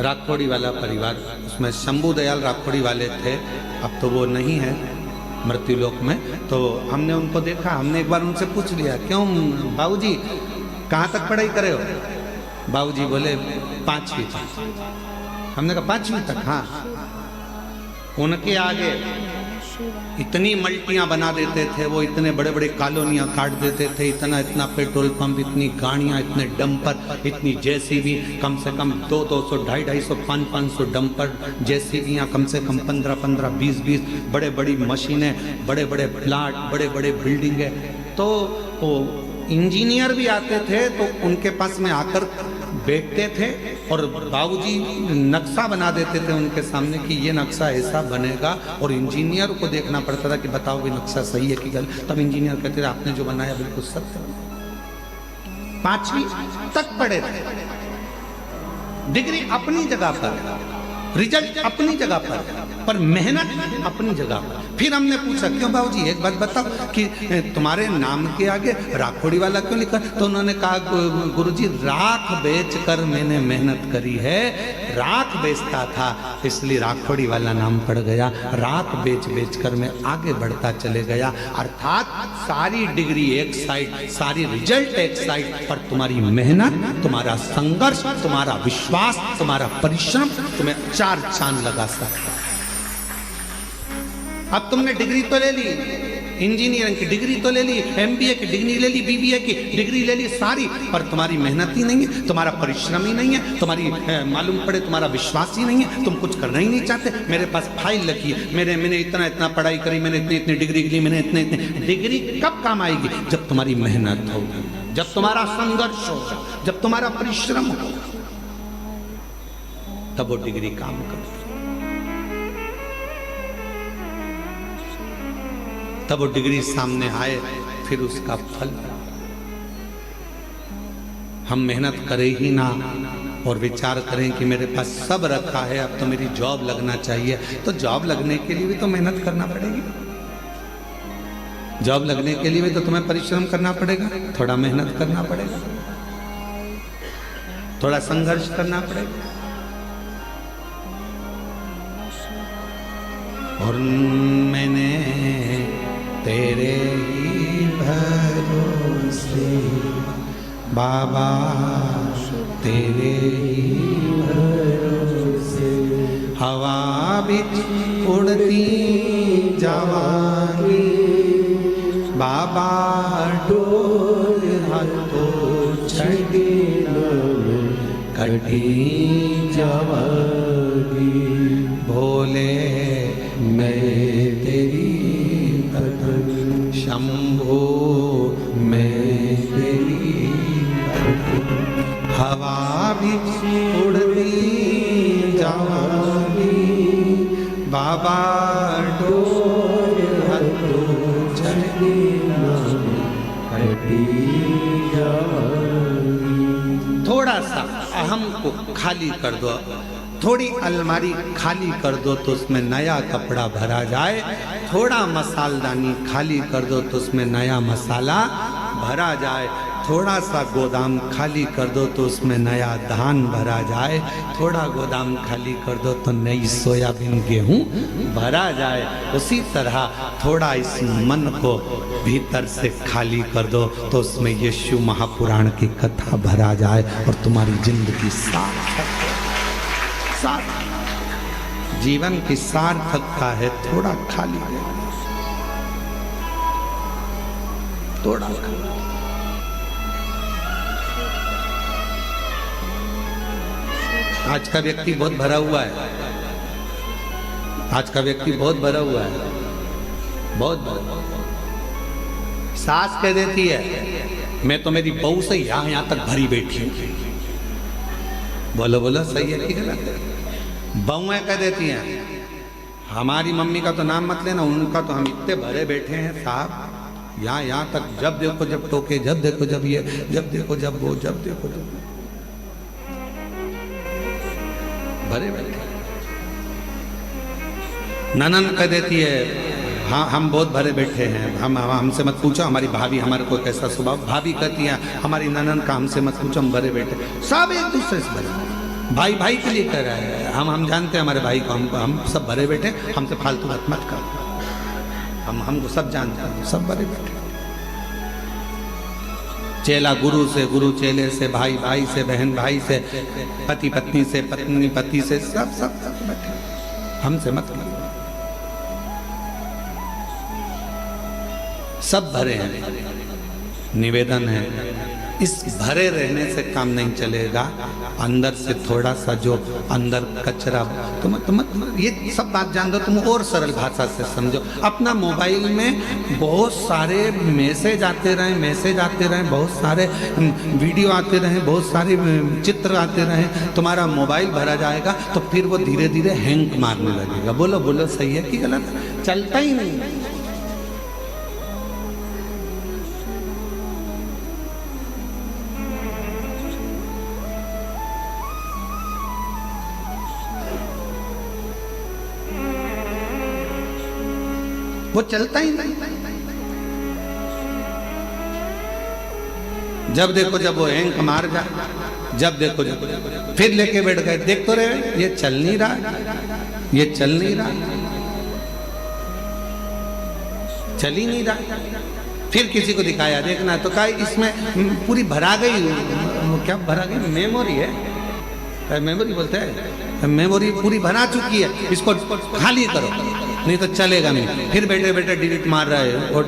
राखोड़ी वाला परिवार, उसमें शंभू दयाल राखोड़ी वाले थे, अब तो वो नहीं है मृत्युलोक में। तो हमने उनको देखा, हमने एक बार उनसे पूछ लिया, क्यों बाबूजी कहाँ तक पढ़ाई करे हो? बाबूजी बोले 5वीं तक। हमने कहा 5वीं तक? हाँ। उनके आगे इतनी मल्टियां बना देते थे वो, इतने बड़े बड़े कॉलोनियां काट देते थे, इतना इतना पेट्रोल पंप, इतनी गाड़ियां, इतने डंपर, इतनी जेसीबी, कम से कम 200 250 500 डंपर जेसीबियां, कम से कम 15 20 बड़े बड़ी मशीनें, बड़े बड़े प्लाट, बड़े बड़े बिल्डिंगें। तो वो इंजीनियर भी आते थे तो उनके पास में आकर बैठते थे और बाबूजी नक्शा बना देते थे उनके सामने कि ये नक्शा ऐसा बनेगा, और इंजीनियर को देखना पड़ता था कि बताओ ये नक्शा सही है कि गलत। तब इंजीनियर कहते थे आपने जो बनाया बिल्कुल सत्य। 5वीं तक पढ़े थे, डिग्री अपनी जगह पर, रिजल्ट अपनी जगह पर मेहनत अपनी जगह पर। फिर हमने पूछा, क्यों बाबूजी एक बात बताओ कि तुम्हारे नाम के आगे राखोड़ी वाला क्यों लिखा? तो उन्होंने कहा, गुरुजी राख बेचकर मैंने मेहनत करी है, राख बेचता था इसलिए राखोड़ी वाला नाम पड़ गया, राख बेच कर मैं आगे बढ़ता चले गया। अर्थात सारी डिग्री एक साइड, सारी रिजल्ट एक साइड, पर तुम्हारी मेहनत, तुम्हारा संघर्ष, तुम्हारा विश्वास, तुम्हारा परिश्रम तुम्हें 4 चांद लगा सकता। अब तुमने डिग्री तो ले ली, इंजीनियरिंग की डिग्री तो ले ली, एमबीए की डिग्री ले ली, बीबीए की डिग्री ले ली सारी, पर तुम्हारी मेहनत ही नहीं है, तुम्हारा परिश्रम ही नहीं है, तुम्हारी मालूम पड़े तुम्हारा विश्वास ही नहीं है, तुम कुछ करना ही नहीं चाहते। मेरे पास फाइल रखी है, मैंने इतना पढ़ाई करी, मैंने इतनी डिग्री ली, मैंने इतने डिग्री कब काम आएगी? जब तुम्हारी मेहनत होगी, जब तुम्हारा संघर्ष होगा, जब तुम्हारा परिश्रम होगा, तब वो डिग्री काम करती, तब वो डिग्री सामने आए, फिर उसका फल। हम मेहनत करें ही ना और विचार करें कि मेरे पास सब रखा है, अब तो मेरी जॉब लगना चाहिए, तो जॉब लगने के लिए भी तो मेहनत करना पड़ेगी। जॉब लगने के लिए भी तो तुम्हें परिश्रम करना पड़ेगा, थोड़ा मेहनत करना पड़ेगा, थोड़ा संघर्ष करना पड़ेगा। और मैंने तेरे ही भरोसे बाबा, तेरे ही भरोसे हवा बिच उड़ती जावांगी, बाबा डोर हाथों छड़ी कटी जावांगी, भोले मैं तेरी शंभो मैं तेरी हवा भी उड़ती जावांगी, बाबा डोर हाथों छड़ी कटी जावांगी। थोड़ा सा अहम को खाली कर दो, थोड़ी अलमारी खाली कर दो तो उसमें नया कपड़ा भरा जाए, थोड़ा मसालदानी खाली कर दो तो उसमें नया मसाला भरा जाए, थोड़ा सा गोदाम खाली कर दो तो उसमें नया धान भरा जाए, थोड़ा गोदाम खाली कर दो तो नई सोयाबीन गेहूं भरा जाए। उसी तरह थोड़ा इस मन को भीतर से खाली कर दो तो उसमें यीशु महापुराण की कथा भरा जाए और तुम्हारी जिंदगी सार्थक, जीवन की सार्थकता है थोड़ा खाली है, थोड़ा खाली। आज का व्यक्ति बहुत भरा हुआ है, आज का व्यक्ति बहुत भरा हुआ है, बहुत भरा। सास कह देती है मैं तो मेरी बहू से यहाँ तक भरी बैठी हूँ, बोलो बोलो सही है कि गलत है? बहुएं कह देती हैं हमारी मम्मी का तो नाम मत लेना, उनका तो हम इतने भरे बैठे हैं साहब, यहाँ तक, जब देखो जब टोके, जब देखो जब ये, जब देखो जब वो, जब देखो जब भरे बैठे। ननन कह देती है हाँ हम बहुत भरे बैठे हैं, हमसे मत पूछो, हमारी भाभी हमारे को कैसा स्वभाव, भाभी कहती है हमारी ननन का हमसे मत पूछो, हम भरे बैठे। सब एक दूसरे से भरे। भाई भाई के लिए कह रहा है। हम जानते हैं हमारे भाई को, हम सब भरे बैठे, हमसे फालतू बात मत कर। हमको सब जानते हैं, सब भरे बैठे। चेला गुरु से, गुरु चेले से, भाई भाई से, बहन भाई से, पति पत्नी से, पत्नी पति से, सब सब सब बैठे। हमसे मत करो। सब भरे हैं। निवेदन है, इस भरे रहने से काम नहीं चलेगा। अंदर से थोड़ा सा जो अंदर कचरा, तुम ये सब बात जान दो, तुम और सरल भाषा से समझो। अपना मोबाइल में बहुत सारे मैसेज आते रहें, बहुत सारे वीडियो आते रहें, बहुत सारे चित्र आते रहें, तुम्हारा मोबाइल भरा जाएगा तो फिर वो धीरे धीरे हैंग मारने लगेगा। बोलो बोलो, सही है कि गलत? चलता ही नहीं। वो चलता ही नहीं। जब देखो जब वो हैंग मार जाए, जब देखो जब फिर लेके बैठ गए, देख तो रहे ये चल नहीं रहा, ये चल नहीं रहा, चल ही नहीं रहा। फिर किसी को दिखाया, देखना तो कहा इसमें पूरी भरा गई, क्या भरा गई? मेमोरी है, मेमोरी बोलते हैं, मेमोरी पूरी भरा चुकी है, इसको खाली करो, नहीं तो चलेगा नहीं। फिर बैठे बैठे डिलीट मार रहा है, और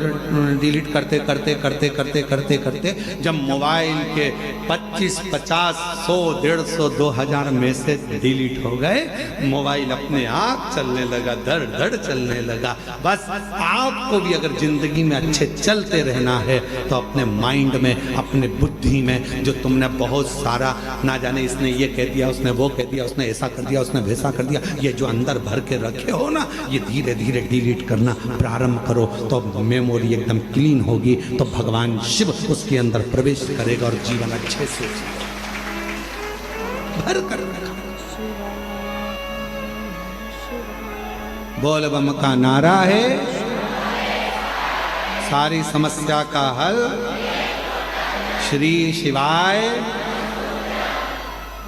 डिलीट करते करते करते करते करते करते जब मोबाइल के 25, 50, 100, 150, 2000 मैसेज डिलीट हो गए, मोबाइल अपने आप चलने लगा, धड़ धड़ चलने लगा। बस आपको भी अगर जिंदगी में अच्छे चलते रहना है तो अपने माइंड में, अपने बुद्धि में जो तुमने बहुत सारा, ना जाने इसने ये कह दिया, उसने वो कह दिया, उसने ऐसा कर दिया, उसने वैसा कर दिया, ये जो अंदर भर के रखे हो ना, ये धीरे धीरे डिलीट करना प्रारंभ करो, तो मेमोरी एकदम क्लीन होगी, तो भगवान शिव उसके अंदर प्रवेश करेगा और जीवन अच्छे से भर कर रखा। बोल बम का नारा है, सारी समस्या का हल श्री शिवाय।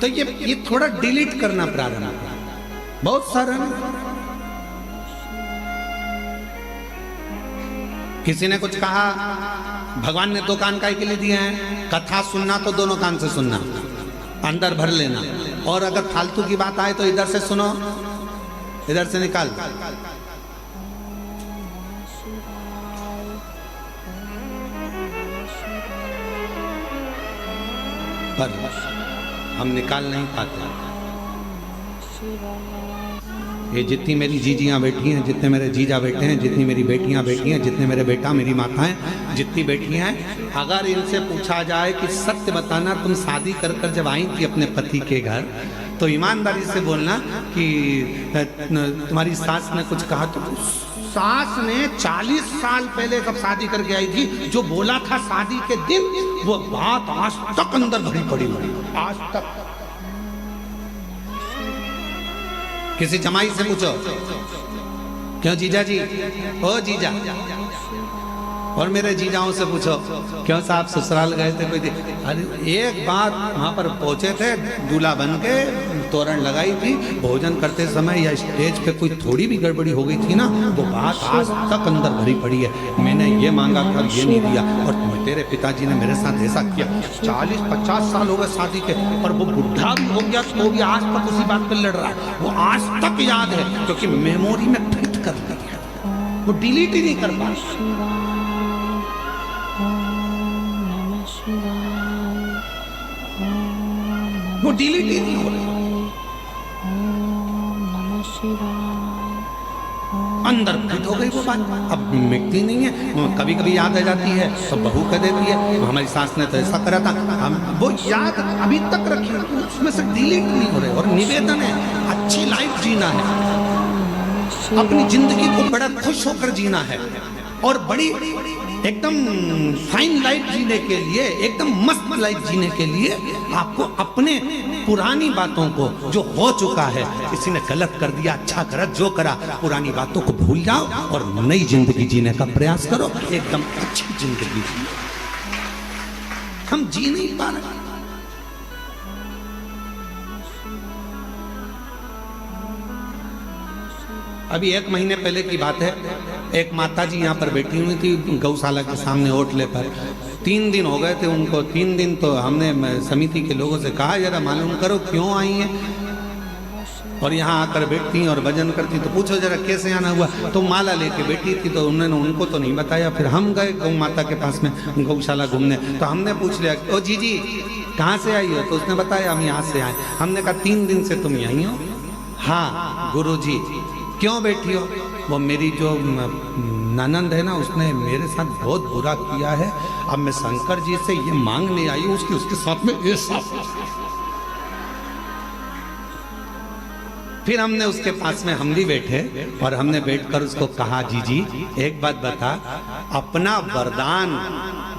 तो ये थोड़ा डिलीट करना प्रारंभ करो, बहुत सारा। किसी ने कुछ कहा, भगवान ने 2 कान काहे के लिए दिए हैं? कथा सुनना तो दोनों कान से सुनना, अंदर भर लेना, और अगर फालतू की बात आए तो इधर से सुनो, इधर से निकाल। पर हम निकाल नहीं पाते। ये जितनी मेरी जीजियाँ बैठी हैं, जितने मेरे जीजा बैठे हैं, जितनी मेरी बेटियाँ बैठी हैं, जितने मेरे बेटा मेरी माताएं जितनी बैठियाँ हैं, अगर इनसे पूछा जाए कि सत्य बताना, तुम शादी कर कर जब आई थी अपने पति के घर, तो ईमानदारी से बोलना कि तुम्हारी सास ने कुछ कहा, तो सास ने 40 साल पहले जब शादी करके आई थी, जो बोला था शादी के दिन, वो बात आज तक अंदर भरी पड़ी, आज तक। किसी जमाई से पूछो, क्यों जीजा जी, ओ जीजा, और मेरे जीजाओं से पूछो, क्यों साहब ससुराल गए थे कोई? अरे एक बात, वहाँ पर पहुँचे थे, दूल्हा बन के तोरण लगाई थी, भोजन करते समय या स्टेज पे कोई थोड़ी भी गड़बड़ी हो गई थी ना, वो बात आज तक अंदर भरी पड़ी है। मैंने ये मांगा था, ये नहीं दिया, और तेरे पिताजी ने मेरे साथ ऐसा किया। 40-50 साल हो गए शादी के, और वो बुढ़ा भी हो गया तो भी आज तक उसी बात पर लड़ रहा है। वो आज तक याद है, क्योंकि मेमोरी में फिट कर दिया, वो डिलीट ही नहीं कर पा। वो डिलीट ही नहीं हो रही, अंदर फिट हो गई वो बात, अब मिटती नहीं है। कभी कभी याद आ जाती है तो बहू कह देती है, हमारी सास ने तो ऐसा करा था, हम वो याद अभी तक रखी, उसमें से डिलीट नहीं हो रहे। और निवेदन है, अच्छी लाइफ जीना है, अपनी जिंदगी को बड़ा खुश होकर जीना है, और बड़ी एकदम फाइन लाइफ जीने के लिए, एकदम मस्त लाइफ जीने के लिए आपको अपने पुरानी बातों को, जो हो चुका है, किसी ने गलत कर दिया, अच्छा करा, जो करा, पुरानी बातों को भूल जाओ और नई जिंदगी जीने का प्रयास करो, एकदम अच्छी जिंदगी जियो। हम जी नहीं पा रहे। अभी 1 महीने पहले की बात है, एक माता जी यहाँ पर बैठी हुई थी गौशाला के सामने होटले पर। 3 दिन हो गए थे उनको। 3 दिन तो हमने समिति के लोगों से कहा जरा मालूम करो क्यों आई हैं और यहाँ आकर बैठती और भजन करती, तो पूछो जरा कैसे आना हुआ। तो माला लेके बैठी थी, तो उन्होंने उनको तो नहीं बताया। फिर हम गए गौ माता के पास में गौशाला घूमने, तो हमने पूछ लिया ओ जी कहाँ से आई हो? तो उसने बताया हम यहाँ से आए। हमने कहा 3 दिन से तुम यहीं हो? हाँ गुरुजी। क्यों बैठी हो? वो मेरी जो ननंद है ना, उसने मेरे साथ बहुत बुरा किया है। अब मैं शंकर जी से ये मांगने आई हूँ उसके साथ में ये सब। फिर हमने उसके पास में हम भी बैठे और हमने बैठकर उसको कहा जी एक बात बता, अपना वरदान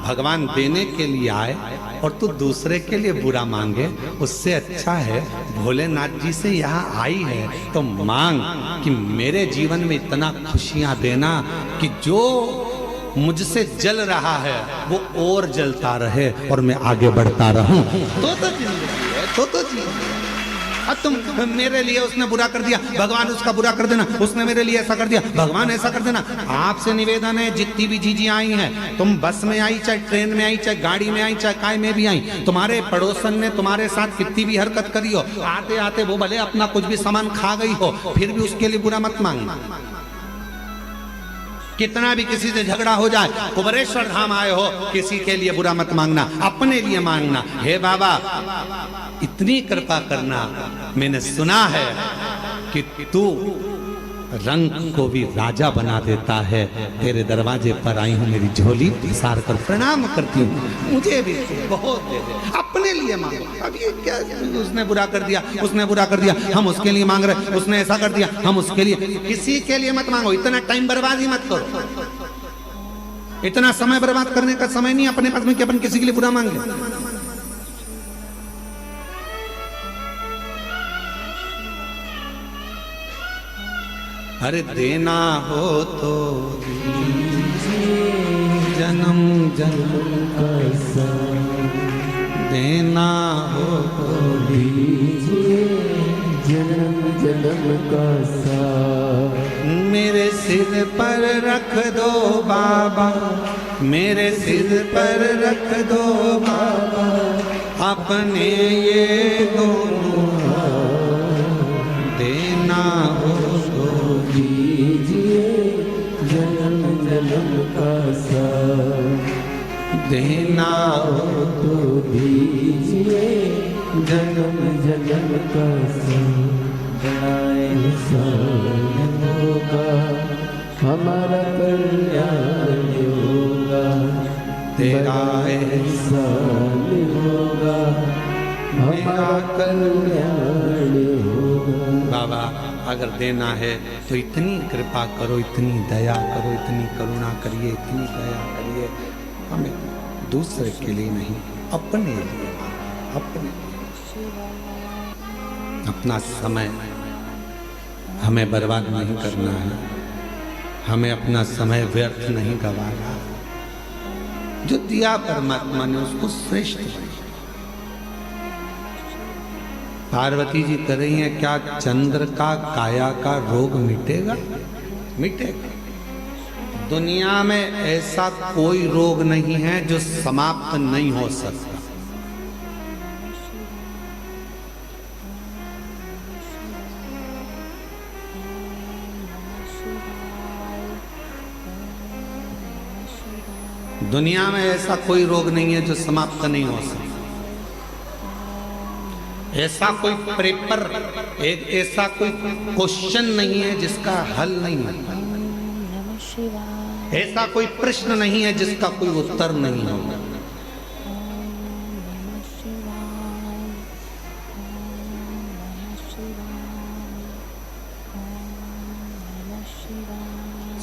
भगवान देने के लिए आए और तू दूसरे के लिए बुरा मांगे, उससे अच्छा है भोलेनाथ जी से यहाँ आई है तो मांग कि मेरे जीवन में इतना खुशियाँ देना कि जो मुझसे जल रहा है वो और जलता रहे और मैं आगे बढ़ता रहूं। तो जिंदगी है, तो जिंदगी। अब तुम मेरे लिए उसने बुरा कर दिया, भगवान उसका बुरा कर देना, उसने मेरे लिए ऐसा कर दिया, भगवान ऐसा कर देना। आपसे निवेदन है जितनी भी जीजी आई हैं, तुम बस में आई, चाहे ट्रेन में आई, चाहे गाड़ी में आई, चाहे काय में भी आई, तुम्हारे पड़ोसन ने तुम्हारे साथ कितनी भी हरकत करी हो, आते आते वो भले अपना कुछ भी सामान खा गई हो, फिर भी उसके लिए बुरा मत मांगना। कितना भी किसी से झगड़ा हो जाए, कुबरेश्वर धाम आए हो, किसी के लिए बुरा मत मांगना, अपने लिए मांगना। हे बाबा इतनी कृपा करना, मैंने सुना है कि तू रंग को भी राजा बना देता है, तेरे दरवाजे पर आई हूँ, मेरी झोली पसार कर प्रणाम करती हूँ, मुझे भी बहुत दे दे, अपने लिए मांगो। अब ये क्या, उसने बुरा कर दिया, उसने बुरा कर दिया, हम उसके लिए मांग रहे, उसने ऐसा कर दिया, हम उसके लिए। किसी के लिए मत मांगो, इतना टाइम बर्बाद ही मत करो, इतना समय बर्बाद करने का समय नहीं अपने पास में कि अपन किसी के लिए बुरा मांगे। अरे देना हो तो जन्म जन्म का साथ, देना हो तो दीजिए जन्म जन्म का साथ। मेरे सिर पर रख दो बाबा, मेरे सिर पर रख दो बाबा, अपने ये दोनों देना हो दीजिए जन्म जन्म का साथ, देना हो तो दीजिए जन्म जन्म का साथ। बड़ा एहसान होगा हमारा कल्याण होगा, तेरा एहसान होगा हमारा कल्याण होगा। बाबा अगर देना है तो इतनी कृपा करो, इतनी दया करो, इतनी करुणा करिए, इतनी दया करिए, हमें दूसरे के लिए नहीं अपने लिए, अपने अपना समय हमें बर्बाद नहीं करना है, हमें अपना समय व्यर्थ नहीं गंवाना। जो दिया परमात्मा ने उसको श्रेष्ठ बनाया। पार्वती जी कह रही हैं क्या चंद्र का काया का रोग मिटेगा? मिटेगा। दुनिया में ऐसा कोई रोग नहीं है जो समाप्त नहीं हो सकता। दुनिया में ऐसा कोई रोग नहीं है जो समाप्त नहीं हो सकता। ऐसा कोई पेपर, एक ऐसा कोई क्वेश्चन नहीं है जिसका हल नहीं है, ऐसा कोई प्रश्न नहीं है जिसका कोई उत्तर नहीं होगा।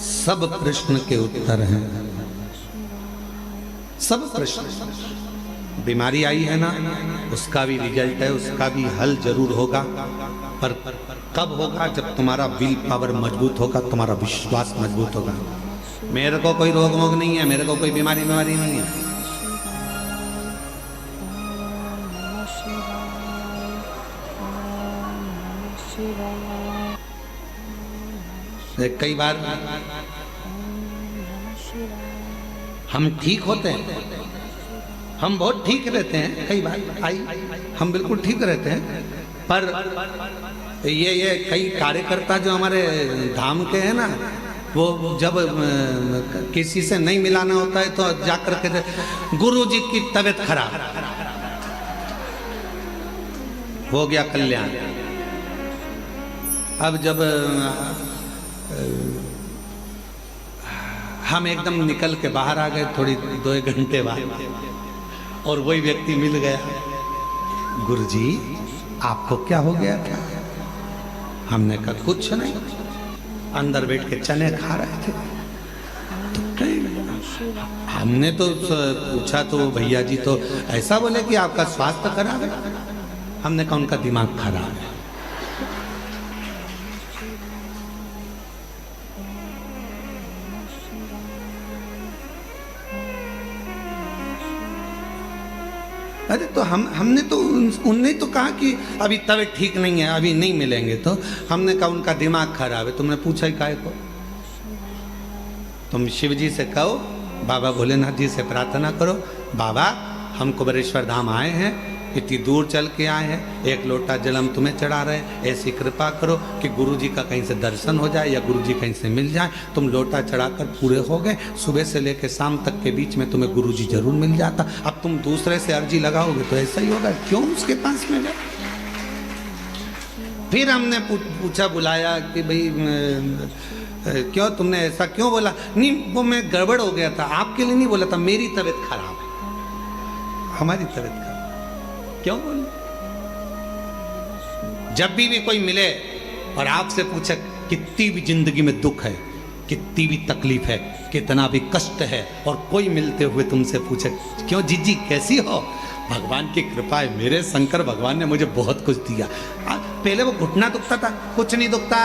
सब प्रश्न के उत्तर हैं, सब प्रश्न। बीमारी आई है ना, उसका भी रिजल्ट है, उसका भी हल जरूर होगा, पर कब होगा? जब तुम्हारा विल पावर मजबूत होगा, तुम्हारा विश्वास मजबूत होगा। मेरे को कोई रोग वोग नहीं है, मेरे को कोई बीमारी नहीं है। कई बार हम ठीक होते हैं, हम बहुत ठीक रहते हैं, कई बार हम बिल्कुल ठीक रहते हैं, पर ये कई कार्यकर्ता जो हमारे धाम के हैं ना, वो जब किसी से नहीं मिलाना होता है तो जाकर के गुरु जी की तबीयत खराब, हो गया कल्याण। अब जब हम एकदम निकल के बाहर आ गए थोड़ी 2 घंटे बाद, और वही व्यक्ति मिल गया, गुरुजी आपको क्या हो गया था? हमने कहा कुछ नहीं, अंदर बैठ के चने खा रहे थे। तो हमने तो पूछा तो भैया जी तो ऐसा बोले कि आपका स्वास्थ्य खराब है। हमने कहा उनका दिमाग खराब है। अरे तो हमने तो उनने तो कहा कि अभी तबीयत ठीक नहीं है, अभी नहीं मिलेंगे। तो हमने कहा उनका दिमाग खराब है। तुमने पूछा ही काहे को? तुम शिव जी से कहो, बाबा भोलेनाथ जी से प्रार्थना करो, बाबा हम कुबेरेश्वर धाम आए हैं, इतनी दूर चल के आए हैं, 1 लोटा जल हम तुम्हें चढ़ा रहे हैं, ऐसी कृपा करो कि गुरु जी का कहीं से दर्शन हो जाए या गुरु जी कहीं से मिल जाए। तुम लोटा चढ़ाकर पूरे हो गए, सुबह से लेकर शाम तक के बीच में तुम्हें गुरु जी जरूर मिल जाता। अब तुम दूसरे से अर्जी लगाओगे तो ऐसा ही होगा, क्यों उसके पास में गए? फिर हमने पूछा, बुलाया कि भाई क्यों तुमने ऐसा क्यों बोला? नहीं वो मैं गड़बड़ हो गया था, आपके लिए नहीं बोला था, मेरी तबीयत खराब है, हमारी तबीयत खराब। क्यों बोले? जब भी कोई मिले और आपसे पूछे कितनी भी जिंदगी में दुख है, कितनी भी तकलीफ है, कितना भी कष्ट है, और कोई मिलते हुए तुमसे पूछे क्यों जीजी कैसी हो? भगवान की कृपा है, मेरे शंकर भगवान ने मुझे बहुत कुछ दिया। पहले वो घुटना दुखता था, कुछ नहीं दुखता,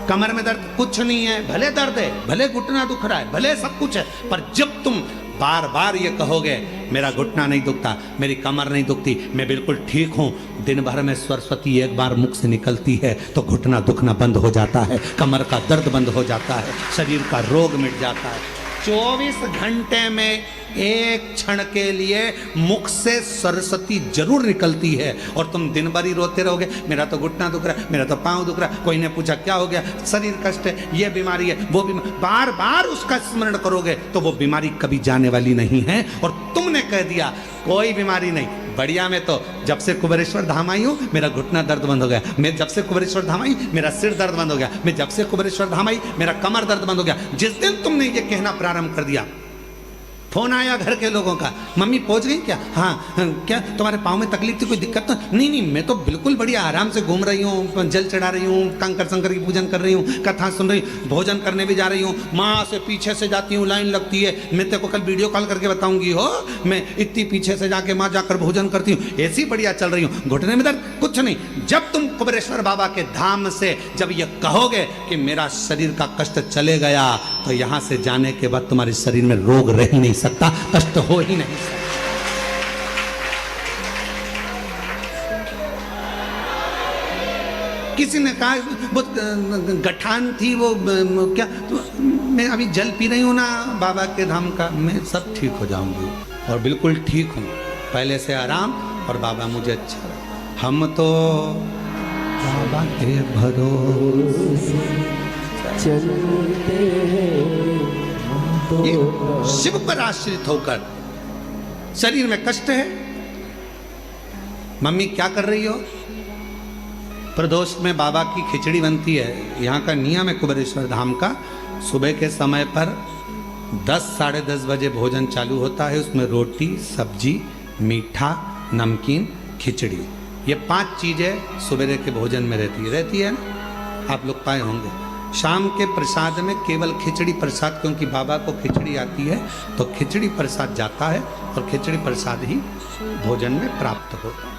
कमर में दर्द कुछ नहीं है, भले दर्द है, भले घुटना दुख रहा है, भले सब कुछ है, पर जब तुम बार बार ये कहोगे मेरा घुटना नहीं दुखता, मेरी कमर नहीं दुखती, मैं बिल्कुल ठीक हूँ, दिन भर में सरस्वती एक बार मुख से निकलती है तो घुटना दुखना बंद हो जाता है, कमर का दर्द बंद हो जाता है, शरीर का रोग मिट जाता है। 24 घंटे में एक क्षण के लिए मुख से सरस्वती जरूर निकलती है, और तुम दिन भर ही रोते रहोगे मेरा तो घुटना दुख रहा है, मेरा तो पाँव दुख रहा है, कोई ने पूछा क्या हो गया, शरीर कष्ट है, ये बीमारी है, वो बीमारी, बार बार उसका स्मरण करोगे तो वो बीमारी कभी जाने वाली नहीं है। और तुमने कह दिया कोई बीमारी नहीं, बढ़िया, मैं तो जब से कुबेरेश्वर धाम आई हूँ मेरा घुटना दर्द बंद हो गया, मैं जब से कुबेरेश्वर धाम आई मेरा सिर दर्द बंद हो गया, मैं जब से कुबेरेश्वर धाम आई मेरा कमर दर्द बंद हो गया। जिस दिन तुमने ये कहना प्रारंभ कर दिया, फोन आया घर के लोगों का, मम्मी पहुंच गई क्या? हाँ, क्या तुम्हारे पाँव में तकलीफ थी, कोई दिक्कत तो नहीं? नहीं, मैं तो बिल्कुल बढ़िया आराम से घूम रही हूँ, जल चढ़ा रही हूँ, कंकर शंकर की पूजन कर रही हूँ, कथा सुन रही हूँ, भोजन करने भी जा रही हूँ, माँ से पीछे से जाती हूँ, लाइन लगती है, मैं तेरे को कल वीडियो कॉल करके बताऊंगी हो, मैं इतनी पीछे से जाके माँ जाकर भोजन करती हूँ, ऐसी बढ़िया चल रही हूँ, घुटने में दर्द कुछ नहीं। जब तुम कुबेरेश्वर बाबा के धाम से जब ये कहोगे कि मेरा शरीर का कष्ट चले गया, तो यहाँ से जाने के बाद तुम्हारे शरीर में रोग रह ही नहीं सकता, कष्ट हो ही नहीं सकता। किसी ने कहा बहुत गठान थी वो क्या, तो मैं अभी जल पी रही हूँ ना बाबा के धाम का, मैं सब ठीक हो जाऊंगी और बिल्कुल ठीक हूँ, पहले से आराम, और बाबा मुझे अच्छा रहा। हम तो बाबा के भरोसे चलते शिव पर आश्रित होकर। शरीर में कष्ट है, मम्मी क्या कर रही हो? प्रदोष में बाबा की खिचड़ी बनती है, यहाँ का नियम है कुबेरेश्वर धाम का, सुबह के समय पर 10 साढ़े 10 बजे भोजन चालू होता है, उसमें रोटी सब्जी मीठा नमकीन खिचड़ी, ये 5 चीजें सुबह के भोजन में रहती है ना, आप लोग पाए होंगे। शाम के प्रसाद में केवल खिचड़ी प्रसाद, क्योंकि बाबा को खिचड़ी आती है तो खिचड़ी प्रसाद जाता है और खिचड़ी प्रसाद ही भोजन में प्राप्त होता है।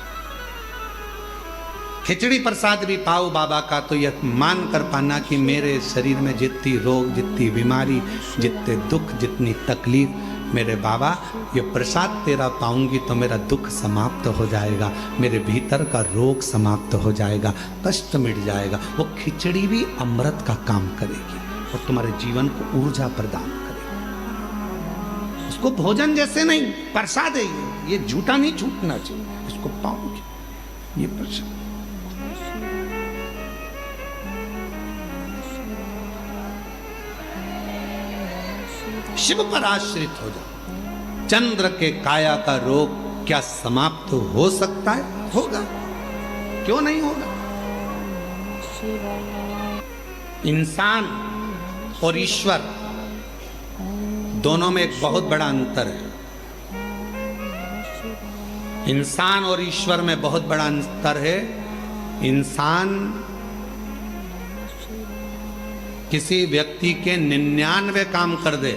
खिचड़ी प्रसाद भी पाओ बाबा का तो यह मान कर पाना कि मेरे शरीर में जितनी रोग, जितनी बीमारी, जितने दुख, जितनी तकलीफ, मेरे बाबा ये प्रसाद तेरा पाऊंगी तो मेरा दुख समाप्त हो जाएगा, मेरे भीतर का रोग समाप्त हो जाएगा, कष्ट मिट जाएगा। वो खिचड़ी भी अमृत का काम करेगी और तुम्हारे जीवन को ऊर्जा प्रदान करेगी। उसको भोजन जैसे नहीं, प्रसाद है ये झूठा नहीं छूटना चाहिए। इसको पाऊंगी ये प्रसाद। शिव पर आश्रित हो जाओ। चंद्र के काया का रोग क्या समाप्त हो सकता है? होगा, क्यों नहीं होगा? इंसान और ईश्वर दोनों में एक बहुत बड़ा अंतर है। इंसान और ईश्वर में बहुत बड़ा अंतर है। इंसान किसी व्यक्ति के 99 काम कर दे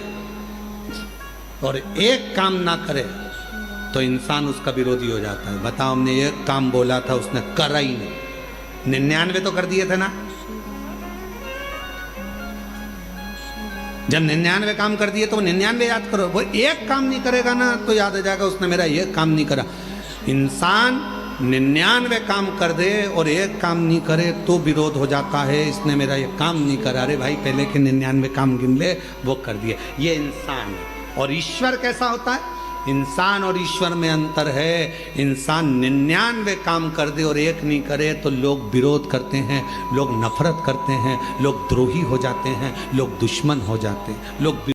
और एक काम ना करे तो इंसान उसका विरोधी हो जाता है। बताओ, हमने एक काम बोला था, उसने करा ही नहीं, 99 तो कर दिए थे ना। जब 99 काम कर दिए तो वो 99 याद करो। वो एक काम नहीं करेगा ना तो याद आ जाएगा उसने मेरा ये काम नहीं करा। इंसान 99 काम कर दे और एक काम नहीं करे तो विरोध हो जाता है, इसने मेरा ये काम नहीं करा। अरे भाई, पहले के 99 काम गिन ले, वो कर दिए। ये इंसान है। और ईश्वर कैसा होता है? इंसान और ईश्वर में अंतर है। इंसान 99 काम कर दे और एक नहीं करे तो लोग विरोध करते हैं, लोग नफरत करते हैं, लोग द्रोही हो जाते हैं, लोग दुश्मन हो जाते हैं, लोग